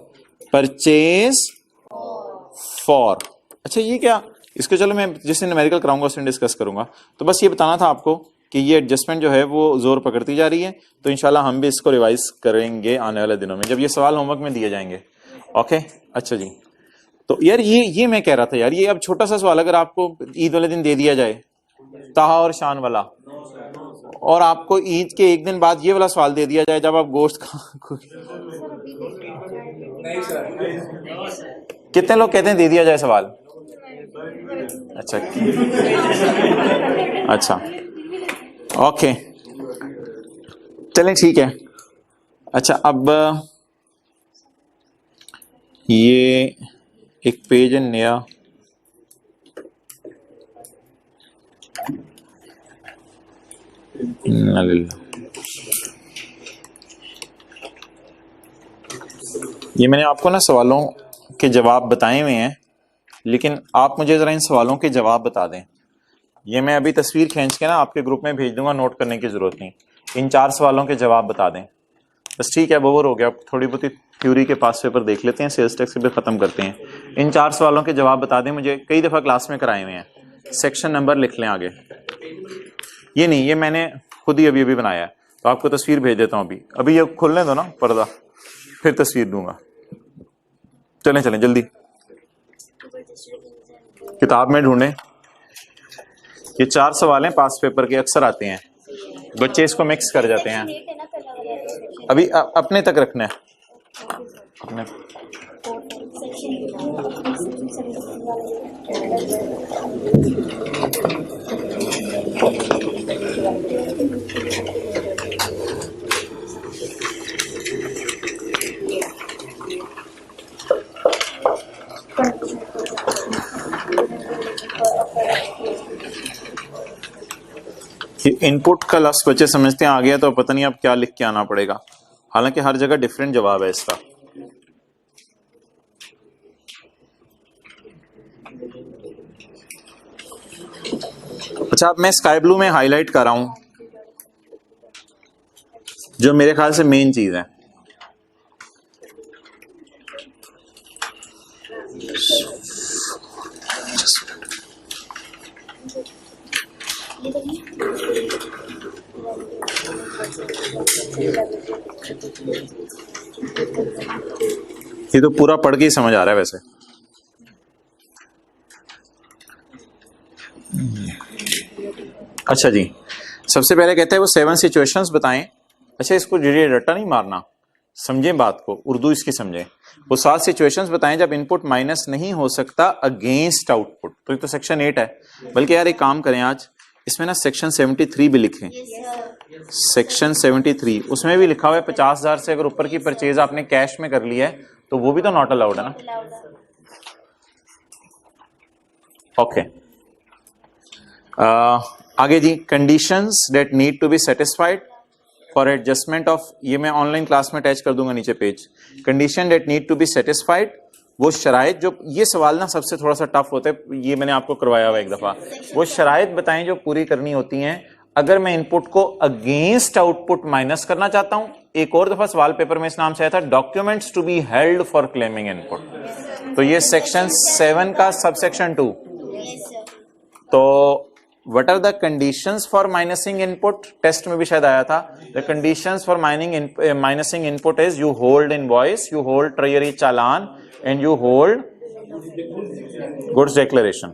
अच्छा ये क्या, इसको चलो मैं जिससे न्यूमेरिकल कराऊंगा उससे डिस्कस करूंगा। तो बस ये बताना था आपको कि ये एडजस्टमेंट जो है वो जोर पकड़ती जा रही है। तो इंशाल्लाह हम भी इसको रिवाइज करेंगे आने वाले दिनों में जब ये सवाल होमवर्क में दिए जाएंगे। ओके अच्छा जी। तो यार ये मैं कह रहा था यार, ये अब छोटा सा सवाल अगर आपको ईद वाले दिन दे दिया जाए, ताहा और शान वाला, और आपको ईद के एक दिन बाद ये वाला सवाल दे दिया जाए जब आप गोश्त कितने लोग कहते हैं दे दिया जाए सवाल? अच्छा ओके चलें ठीक है। अच्छा अब ये एक पेज है नया, ये मैंने आपको ना सवालों के जवाब बताए हुए हैं, लेकिन आप मुझे जरा इन सवालों के जवाब बता दें। ये मैं अभी तस्वीर खींच के ना आपके ग्रुप में भेज दूंगा, नोट करने की जरूरत नहीं। इन 4 सवालों के जवाब बता दें बस, ठीक है। बोर हो गया, थोड़ी बहुत थ्योरी के पास पेपर देख लेते हैं, सेल्स टैक्स भी खत्म करते हैं। इन 4 सवालों के जवाब बता दें, मुझे कई दफा क्लास में कराए हुए हैं। सेक्शन नंबर लिख लें आगे। ये नहीं, ये मैंने खुद ही अभी बनाया है, तो आपको तस्वीर भेज देता हूँ अभी ये खोलने दो ना पर्दा, फिर तस्वीर दूंगा। चलें जल्दी किताब में ढूंढें। ये 4 सवाल हैं पास पेपर के, अक्सर आते हैं, बच्चे इसको मिक्स कर जाते हैं। अभी अपने तक रखना है, अपने इनपुट का लफ्ज बच्चे समझते हैं आ गया, तो पता नहीं अब क्या लिख के आना पड़ेगा। हालांकि हर जगह डिफरेंट जवाब है इसका। अच्छा, अब मैं स्काई ब्लू में हाईलाइट कर रहा हूं जो मेरे ख्याल से मेन चीज है। ये तो पूरा पढ़ के ही समझ आ रहा है वैसे। अच्छा जी, सबसे पहले कहते हैं वो 7 सिचुएशंस बताएं। अच्छा, इसको ये रट्टा नहीं मारना, समझें बात को, उर्दू इसकी समझें। वो 7 सिचुएशंस बताएं जब इनपुट माइनस नहीं हो सकता अगेंस्ट आउटपुट। तो ये तो सेक्शन 8 है, बल्कि यार एक काम करें आज इसमें ना सेक्शन 73 भी लिखें। सेक्शन 73 उसमें भी लिखा हुआ है 50,000 से अगर ऊपर की परचेज आपने कैश में कर ली है तो वो भी तो नॉट अलाउड है ना। ओके, आगे जी, conditions that need to be satisfied for adjustment of, ये मैं ऑनलाइन क्लास में अटैच कर दूंगा नीचे page. Condition that need to be satisfied, वो शराइत जो, ये सवाल ना सबसे थोड़ा सा टफ होता है, ये मैंने आपको करवाया हुआ एक दफा। वो शराइत बताएं जो पूरी करनी होती हैं अगर मैं इनपुट को अगेंस्ट आउटपुट माइनस करना चाहता हूं। एक और दफा सवाल पेपर में इस नाम से आया था, documents to be held for claiming input. तो ये सेक्शन 7 का सबसेक्शन 2। तो what are the conditions for minusing input, test में भी शायद आया था। The conditions for minusing input is you hold invoice, you hold treasury challan and you hold goods declaration.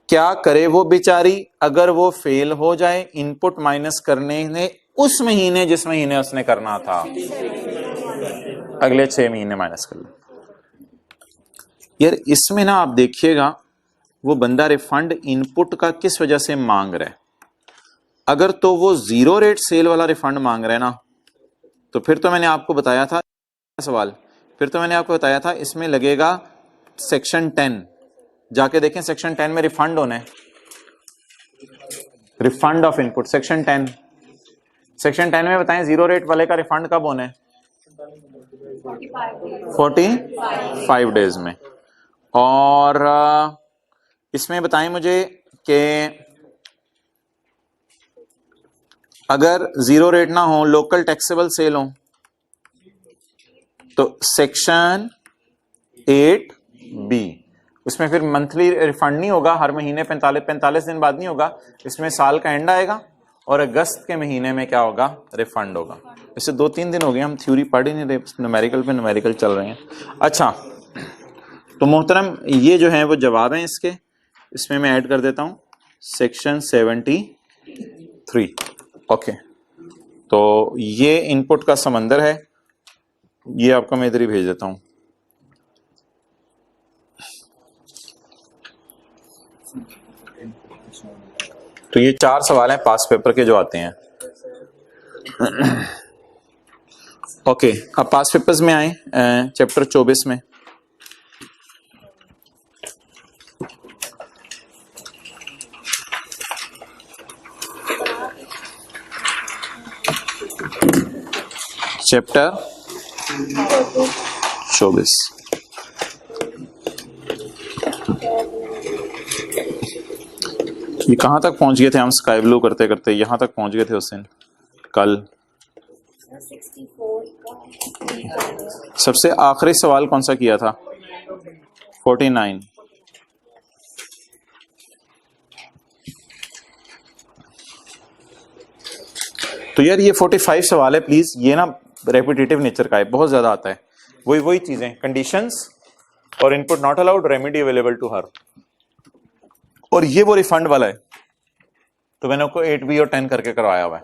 क्या करे वो बेचारी अगर वो फेल हो जाए इनपुट माइनस करने ने उस महीने जिस महीने उसने करना था, अगले 6 महीने माइनस कर ले। यार इसमें ना आप देखिएगा वो बंदा रिफंड इनपुट का किस वजह से मांग रहा है। अगर तो वो 0 रेट सेल वाला रिफंड मांग रहा है ना, तो फिर तो मैंने आपको बताया था सवाल, फिर तो मैंने आपको बताया था इसमें लगेगा सेक्शन 10। जाके देखें सेक्शन 10 में रिफंड होना है, refund of input section 10। Section 10 में बताएं 0 रेट वाले का रिफंड कब होना है? 45 डेज में। और इसमें बताएं मुझे कि अगर 0 रेट ना हो, लोकल टैक्सेबल सेल हो, तो सेक्शन 8B, उसमें फिर मंथली रिफंड नहीं होगा, हर महीने 45 दिन बाद नहीं होगा, इसमें साल का एंड आएगा और अगस्त के महीने में क्या होगा? रिफंड होगा। वैसे 2-3 दिन हो गए हम थ्योरी पढ़ ही नहीं रहे, न्यूमेरिकल पे न्यूमेरिकल चल रहे हैं। अच्छा, तो मोहतरम ये जो है वो जवाब हैं इसके, इसमें मैं ऐड कर देता हूं सेक्शन 73। ओके, तो ये इनपुट का समंदर है, ये आपको मैं इधर ही भेज देता हूं। तो ये 4 सवाल हैं पास पेपर के जो आते हैं। ओके, अब पास पेपर्स में आए चैप्टर 24 में। चैप्टर 24 ये कहां तक पहुंच गए थे हम? स्काई ब्लू करते करते यहां तक पहुंच गए थे उस दिन कल। 64 सबसे आखिरी सवाल कौन सा किया था? 49। तो यार ये 45 सवाल है, प्लीज ये ना रेपिटेटिव नेचर का है, बहुत ज्यादा आता है। वही चीजें, कंडीशंस और input not allowed, remedy available to her, और ये वो रिफंड वाला है। तो मैंने आपको 8B और 10 करके करवाया हुआ है।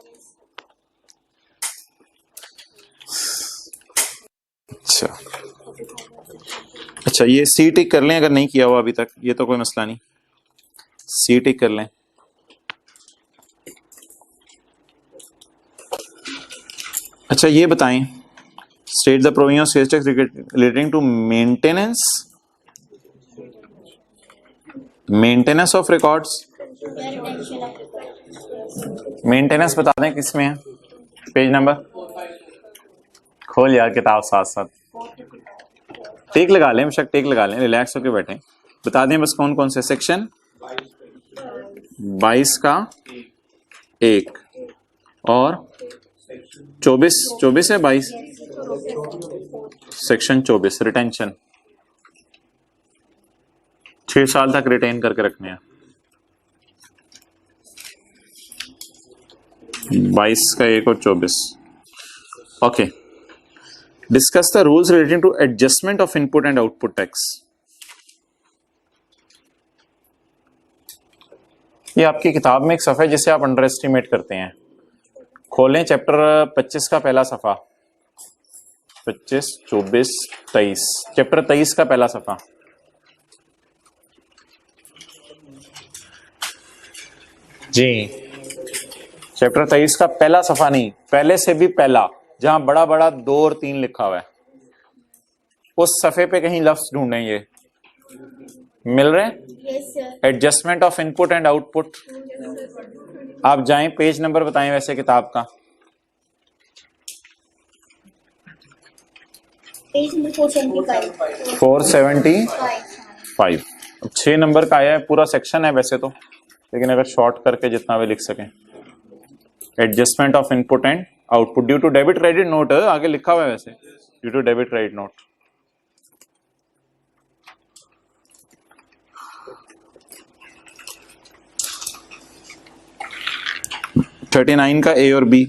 अच्छा, ये सी टिक कर लें अगर नहीं किया हुआ अभी तक, ये तो कोई मसला नहीं, सी टिक कर लें। अच्छा, ये बताएं, state the provision of sales tax relating to maintenance of records. Maintenance बता दें किसमें है? पेज नंबर खोल यार किताब साथ साथ, टेक लगा लें, बेशक टेक लगा लें, रिलैक्स होके बैठे। बता दें बस कौन कौन से सेक्शन 22 का 1 और 24 है 22, सेक्शन 24 रिटेंशन, 6 साल तक रिटेन करके रखने हैं। 22 का 1 और 24। Okay, discuss the rules relating to adjustment of input and output tax. ये आपकी किताब में एक सफ़ा है जिसे आप अंडर एस्टिमेट करते हैं। खोलें चैप्टर 25 का पहला सफ़ा, 25, 24, 23, चैप्टर 23 का पहला सफ़ा। जी, चैप्टर 23 का पहला सफ़ा नहीं, पहले से भी पहला, जहां बड़ा बड़ा 2 और 3 लिखा हुआ है, उस सफ़े पे कहीं लफ्ज ढूंढें। ये मिल रहे हैं? Adjustment of input and output. आप जाएं, पेज नंबर बताएं वैसे किताब का। Page number 475। 475। 6 नंबर का आया है, पूरा सेक्शन है वैसे तो, लेकिन अगर शॉर्ट करके जितना भी लिख सकें। Adjustment of input and output due to debit credit note, आगे लिखा हुआ है वैसे, due to debit credit note. Thirty 39 का ए और बी।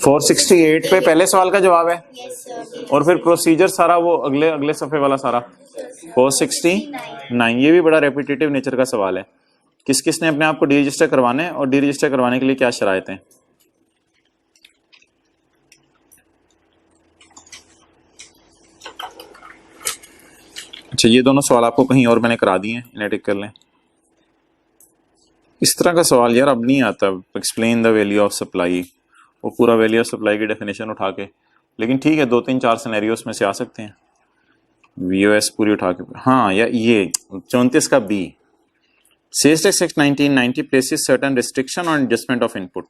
फोर 468 पे पहले सवाल का जवाब है, और फिर प्रोसीजर सारा वो अगले अगले सफे वाला सारा। 469, ये भी बड़ा रेपिटेटिव नेचर का सवाल है। किस किस ने अपने आप को डी रजिस्टर करवाने, और डी रजिस्टर करवाने के लिए क्या शराइत हैं? अच्छा, ये दोनों सवाल आपको कहीं और मैंने करा दिए हैं, इन्हें टिक कर लें। इस तरह का सवाल यार अब नहीं आता, explain the value of supply, वो पूरा वैल्यू ऑफ सप्लाई की डेफिनेशन उठा के, लेकिन ठीक है 2-3-4 सिनेरियोस में से आ सकते हैं। वीओएस पूरी उठा के, हाँ, या ये 34 का B, sales tax act 1990 places certain restriction on adjustment of input.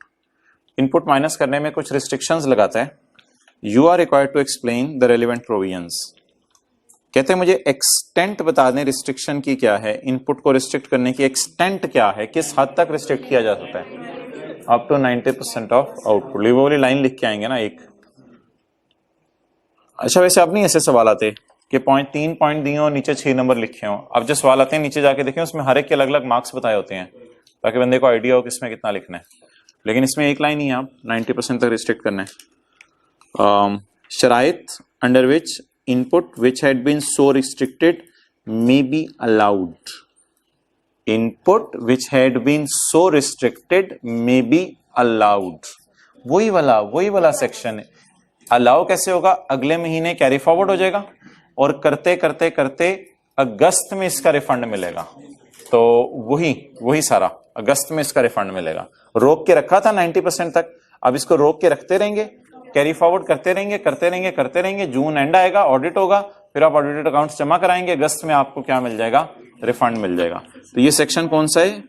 Input minus करने में कुछ रिस्ट्रिक्शंस लगाता है। You are required to explain the relevant provisions. कहते हैं मुझे एक्सटेंट बता दें रिस्ट्रिक्शन की क्या है, इनपुट को रिस्ट्रिक्ट करने की एक्सटेंट क्या है, किस हद तक रिस्ट्रिक्ट किया जा सकता है। अप टू 90% ऑफ आउटपुट, वो वाली लाइन लिख के आएंगे ना एक। अच्छा, वैसे अब नहीं ऐसे सवाल आते कि 3 पॉइंट दिए हो, नीचे 6 नंबर लिखे हो। अब जो सवाल आते हैं नीचे जाके देखें, उसमें हर एक के अलग अलग मार्क्स बताए होते हैं, ताकि बंदे को आइडिया हो कि इसमें कितना लिखना है। लेकिन इसमें एक लाइन ही है, आप 90% तक रिस्ट्रिक्ट करना है। शराइत under which input which had been so restricted may be allowed. Input which had been so restricted may be allowed, वही वाला सेक्शन है। अलाउ कैसे होगा? अगले महीने कैरी फॉरवर्ड हो जाएगा, और करते करते करते अगस्त में इसका रिफंड मिलेगा। तो वही सारा अगस्त में इसका रिफंड मिलेगा। रोक के रखा था 90% तक, अब इसको रोक के रखते रहेंगे, कैरी फॉरवर्ड करते रहेंगे। जून एंड आएगा, ऑडिट होगा, फिर आप ऑडिटेड अकाउंट्स जमा कराएंगे, अगस्त में आपको क्या मिल जाएगा? रिफंड मिल जाएगा। तो ये सेक्शन कौन सा है?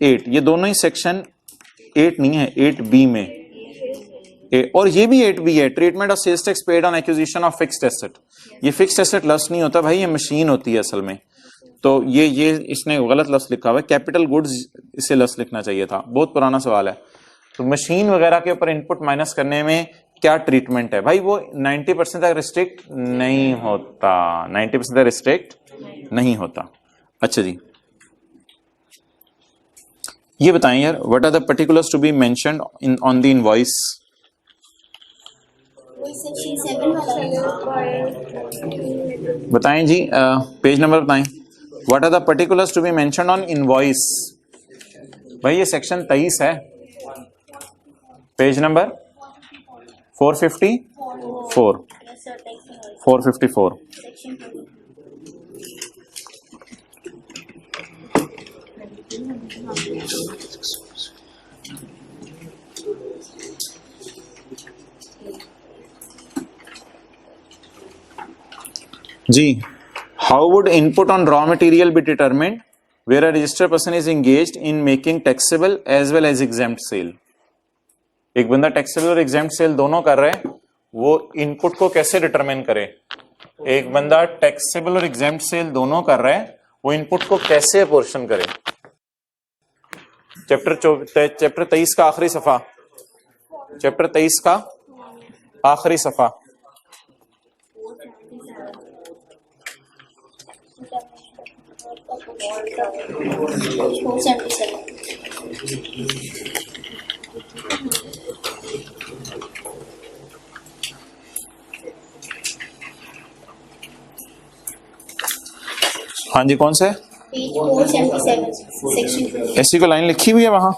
8। ये दोनों ही सेक्शन 8 नहीं है, 8B में, और ये भी 8B है। Treatment of sales tax paid on acquisition of fixed asset. ये फिक्स्ड एसेट लफ्ज नहीं होता भाई, ये मशीन होती है असल में। तो ये इसने गलत लफ्ज लिखा हुआ है, कैपिटल गुड्स इसे लफ्ज लिखना चाहिए था। बहुत पुराना सवाल है। तो मशीन वगैरह के ऊपर इनपुट माइनस करने में क्या ट्रीटमेंट है भाई? वो 90% तक रिस्ट्रिक्ट नहीं होता, 90% तक रिस्ट्रिक्ट नहीं होता। अच्छा जी, ये बताएं यार, what are the particulars to be mentioned in on the invoice? बताएं जी, पेज नंबर बताएं। What are the particulars to be mentioned on invoice? भाई ये सेक्शन 23 है, पेज नंबर 454, 454। जी, how would input on raw material be determined where a registered person is engaged in making taxable as well as exempt sale. एक बंदा taxable और exempt cell दोनों कर रहा है, वो इनपुट को कैसे डिटरमिन करे? एक बंदा टैक्सेबल और एग्जेम्प्ट सेल दोनों कर रहा है, वो इनपुट को कैसे अपोर्शन करे? चैप्टर 23 का आखिरी सफा, चैप्टर 23 का आखिरी सफा। हाँ जी, कौन से? ऐसी को लाइन लिखी हुई है वहां।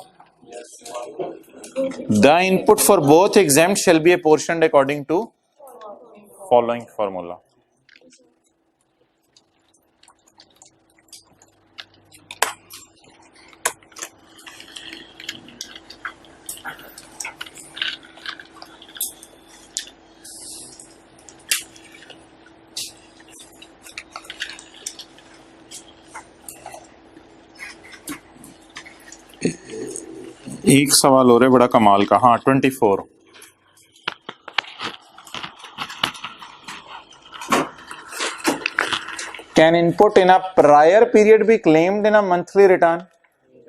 The input for both exempt shall be apportioned according to following formula. एक सवाल हो रहा है बड़ा कमाल का। हाँ, 24। Can input in a prior period be claimed in a monthly return?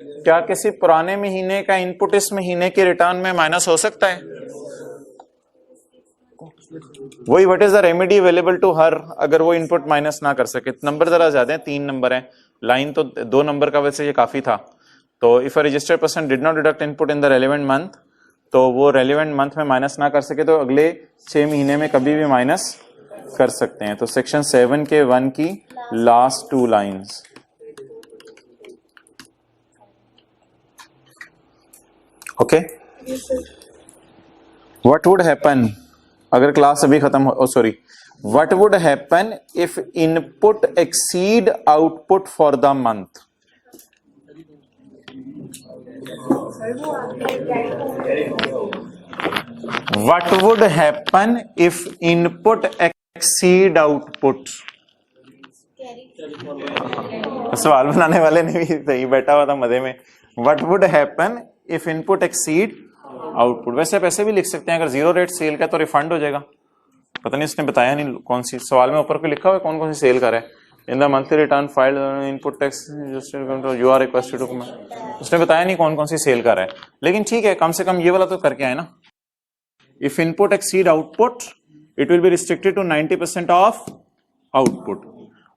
क्या किसी पुराने महीने का इनपुट इस महीने के रिटर्न में माइनस हो सकता है? वही, what is the remedy available to her अगर वो इनपुट माइनस ना कर सके? नंबर जरा ज्यादा है, 3 नंबर है, लाइन तो 2 नंबर का, वैसे ये काफी था। तो if a registered person did not deduct input in the relevant month, तो वो रेलेवेंट मंथ में माइनस ना कर सके तो अगले 6 महीने में कभी भी माइनस कर सकते हैं। तो सेक्शन 7 के 1 की last 2 lines. Okay, what would happen अगर क्लास अभी खत्म हो, sorry, what would happen if input exceed output for the month? What would happen if input exceed output? सवाल बनाने वाले ने भी सही बैठा हुआ था मजे में। What would happen if input exceed output? वैसे पैसे भी लिख सकते हैं, अगर 0 रेट सेल का तो रिफंड हो जाएगा। पता नहीं उसने बताया नहीं कौन सी, सवाल में ऊपर को लिखा हुआ है कौन कौन सी सेल कर रहा है। In the monthly return file input tax you are requested to comment. उसने बताया नहीं कौन कौन सी सेल कर रहा है, लेकिन ठीक है, कम से कम ये वाला तो करके आए ना। If input exceed output it will be restricted to 90% of output,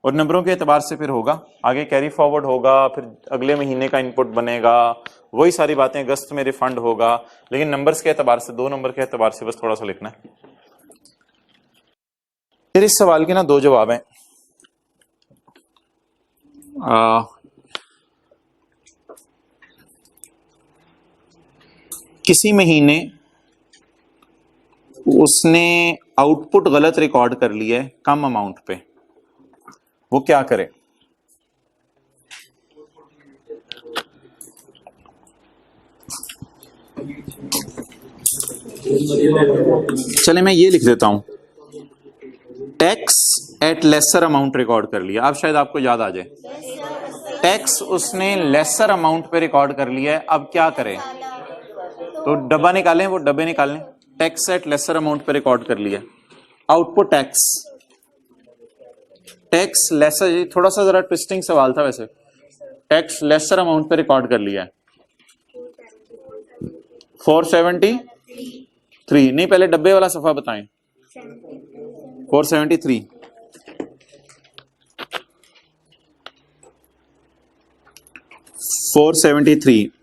और नंबरों के एतबार से फिर होगा आगे कैरी फॉरवर्ड होगा, फिर अगले महीने का इनपुट बनेगा, वही सारी बातें, अगस्त में रिफंड होगा, लेकिन नंबर्स के एतबार से, 2 नंबर के एतबार से बस थोड़ा सा लिखना है। फिर इस सवाल के ना 2 जवाब हैं। किसी महीने उसने आउटपुट गलत रिकॉर्ड कर लिया है कम अमाउंट पे, वो क्या करे? चले मैं ये लिख देता हूं, tax at lesser amount record कर लिया। अब शायद आपको याद आ जाए, टैक्स उसने लेसर अमाउंट पे रिकॉर्ड कर लिया है, अब क्या करे? तो डब्बा निकालें, वो डब्बे निकालें। टैक्स एट लेसर अमाउंट पे रिकॉर्ड कर लिया, आउटपुट टैक्स, टैक्स लेसर, थोड़ा सा जरा ट्विस्टिंग सवाल था वैसे। टैक्स लेसर अमाउंट पे रिकॉर्ड कर लिया है 473, नहीं पहले डब्बे वाला सफा बताएं। 473,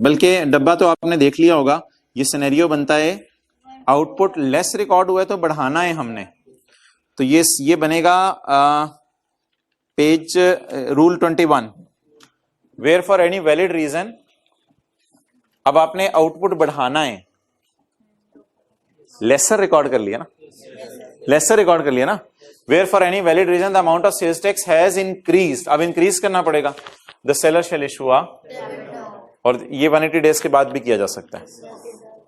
बल्कि डब्बा तो आपने देख लिया होगा। ये सिनेरियो बनता है, आउटपुट लेस रिकॉर्ड हुआ है तो बढ़ाना है हमने, तो ये बनेगा page rule 21, where for any valid reason. अब आपने आउटपुट बढ़ाना है, लेसर रिकॉर्ड कर लिया ना, लेसर रिकॉर्ड कर लिया ना, where for any valid reason the amount of sales tax has increased, अब इंक्रीज करना पड़ेगा। द सेलर शैल इशू, और ये 180 डेज के बाद भी किया जा सकता है,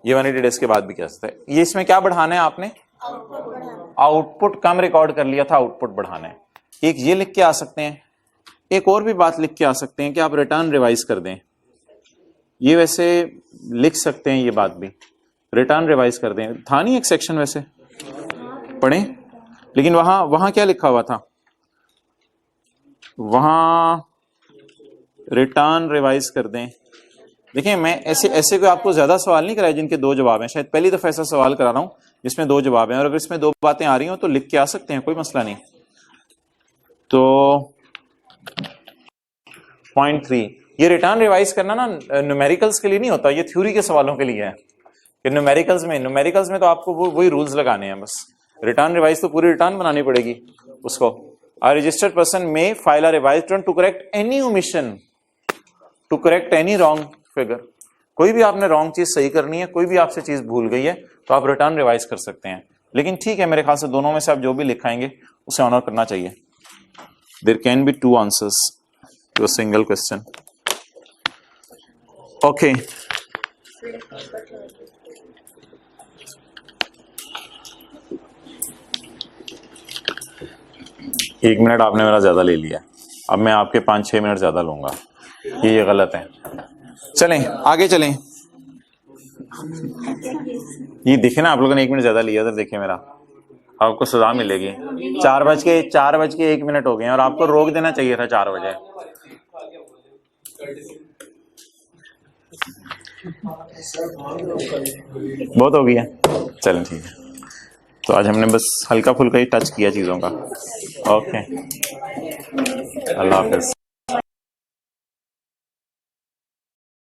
ये 180 डेज के बाद भी किया जा सकता है। ये इसमें क्या बढ़ाना है आपने? आउटपुट कम रिकॉर्ड कर लिया था, आउटपुट बढ़ाना है। एक ये लिख के आ सकते हैं, एक और भी बात लिख के आ सकते हैं कि आप रिटर्न रिवाइज कर दें। ये वैसे लिख सकते हैं, ये बात भी रिटर्न रिवाइज कर दें, था नहीं एक सेक्शन वैसे पढ़ें, लेकिन वहां क्या लिखा हुआ था, वहां रिटर्न रिवाइज कर दें। देखिए मैं ऐसे कोई आपको ज्यादा सवाल नहीं कराए जिनके 2 जवाब हैं, शायद पहली दफा ऐसा सवाल करा रहा हूं जिसमें 2 जवाब हैं, और अगर इसमें 2 बातें आ रही हो तो लिख के आ सकते हैं, कोई मसला नहीं। तो पॉइंट 3, ये रिटर्न रिवाइज करना ना न्यूमेरिकल्स के लिए नहीं होता, ये थ्योरी के सवालों के लिए है कि न्यूमेरिकल्स में तो आपको वही रूल्स लगाने हैं बस। रिटर्न रिवाइज तो पूरी रिटर्न बनानी पड़ेगी उसको। A registered person may file a revised return to correct any omission, to correct any wrong figure। कोई भी आपने रॉन्ग चीज सही करनी है, कोई भी आपसे चीज भूल गई है तो आप रिटर्न रिवाइज कर सकते हैं। लेकिन ठीक है, मेरे ख्याल से दोनों में से आप जो भी लिखाएंगे उसे ऑनर करना चाहिए। There can be 2 answers to a single question। Okay। एक मिनट आपने मेरा ज्यादा ले लिया, अब मैं आपके 5-6 मिनट ज्यादा लूंगा, ये गलत है। चलें आगे चलें। ये देखे ना आप लोगों ने 1 मिनट ज्यादा लिया, उधर देखिए मेरा, आपको सजा मिलेगी। 4:01 हो गए हैं और आपको रोक देना चाहिए था 4 बजे। बहुत हो गया, चलें ठीक है। तो आज हमने बस हल्का फुल्का ही टच किया चीजों का। ओके, अल्लाह हाफिज।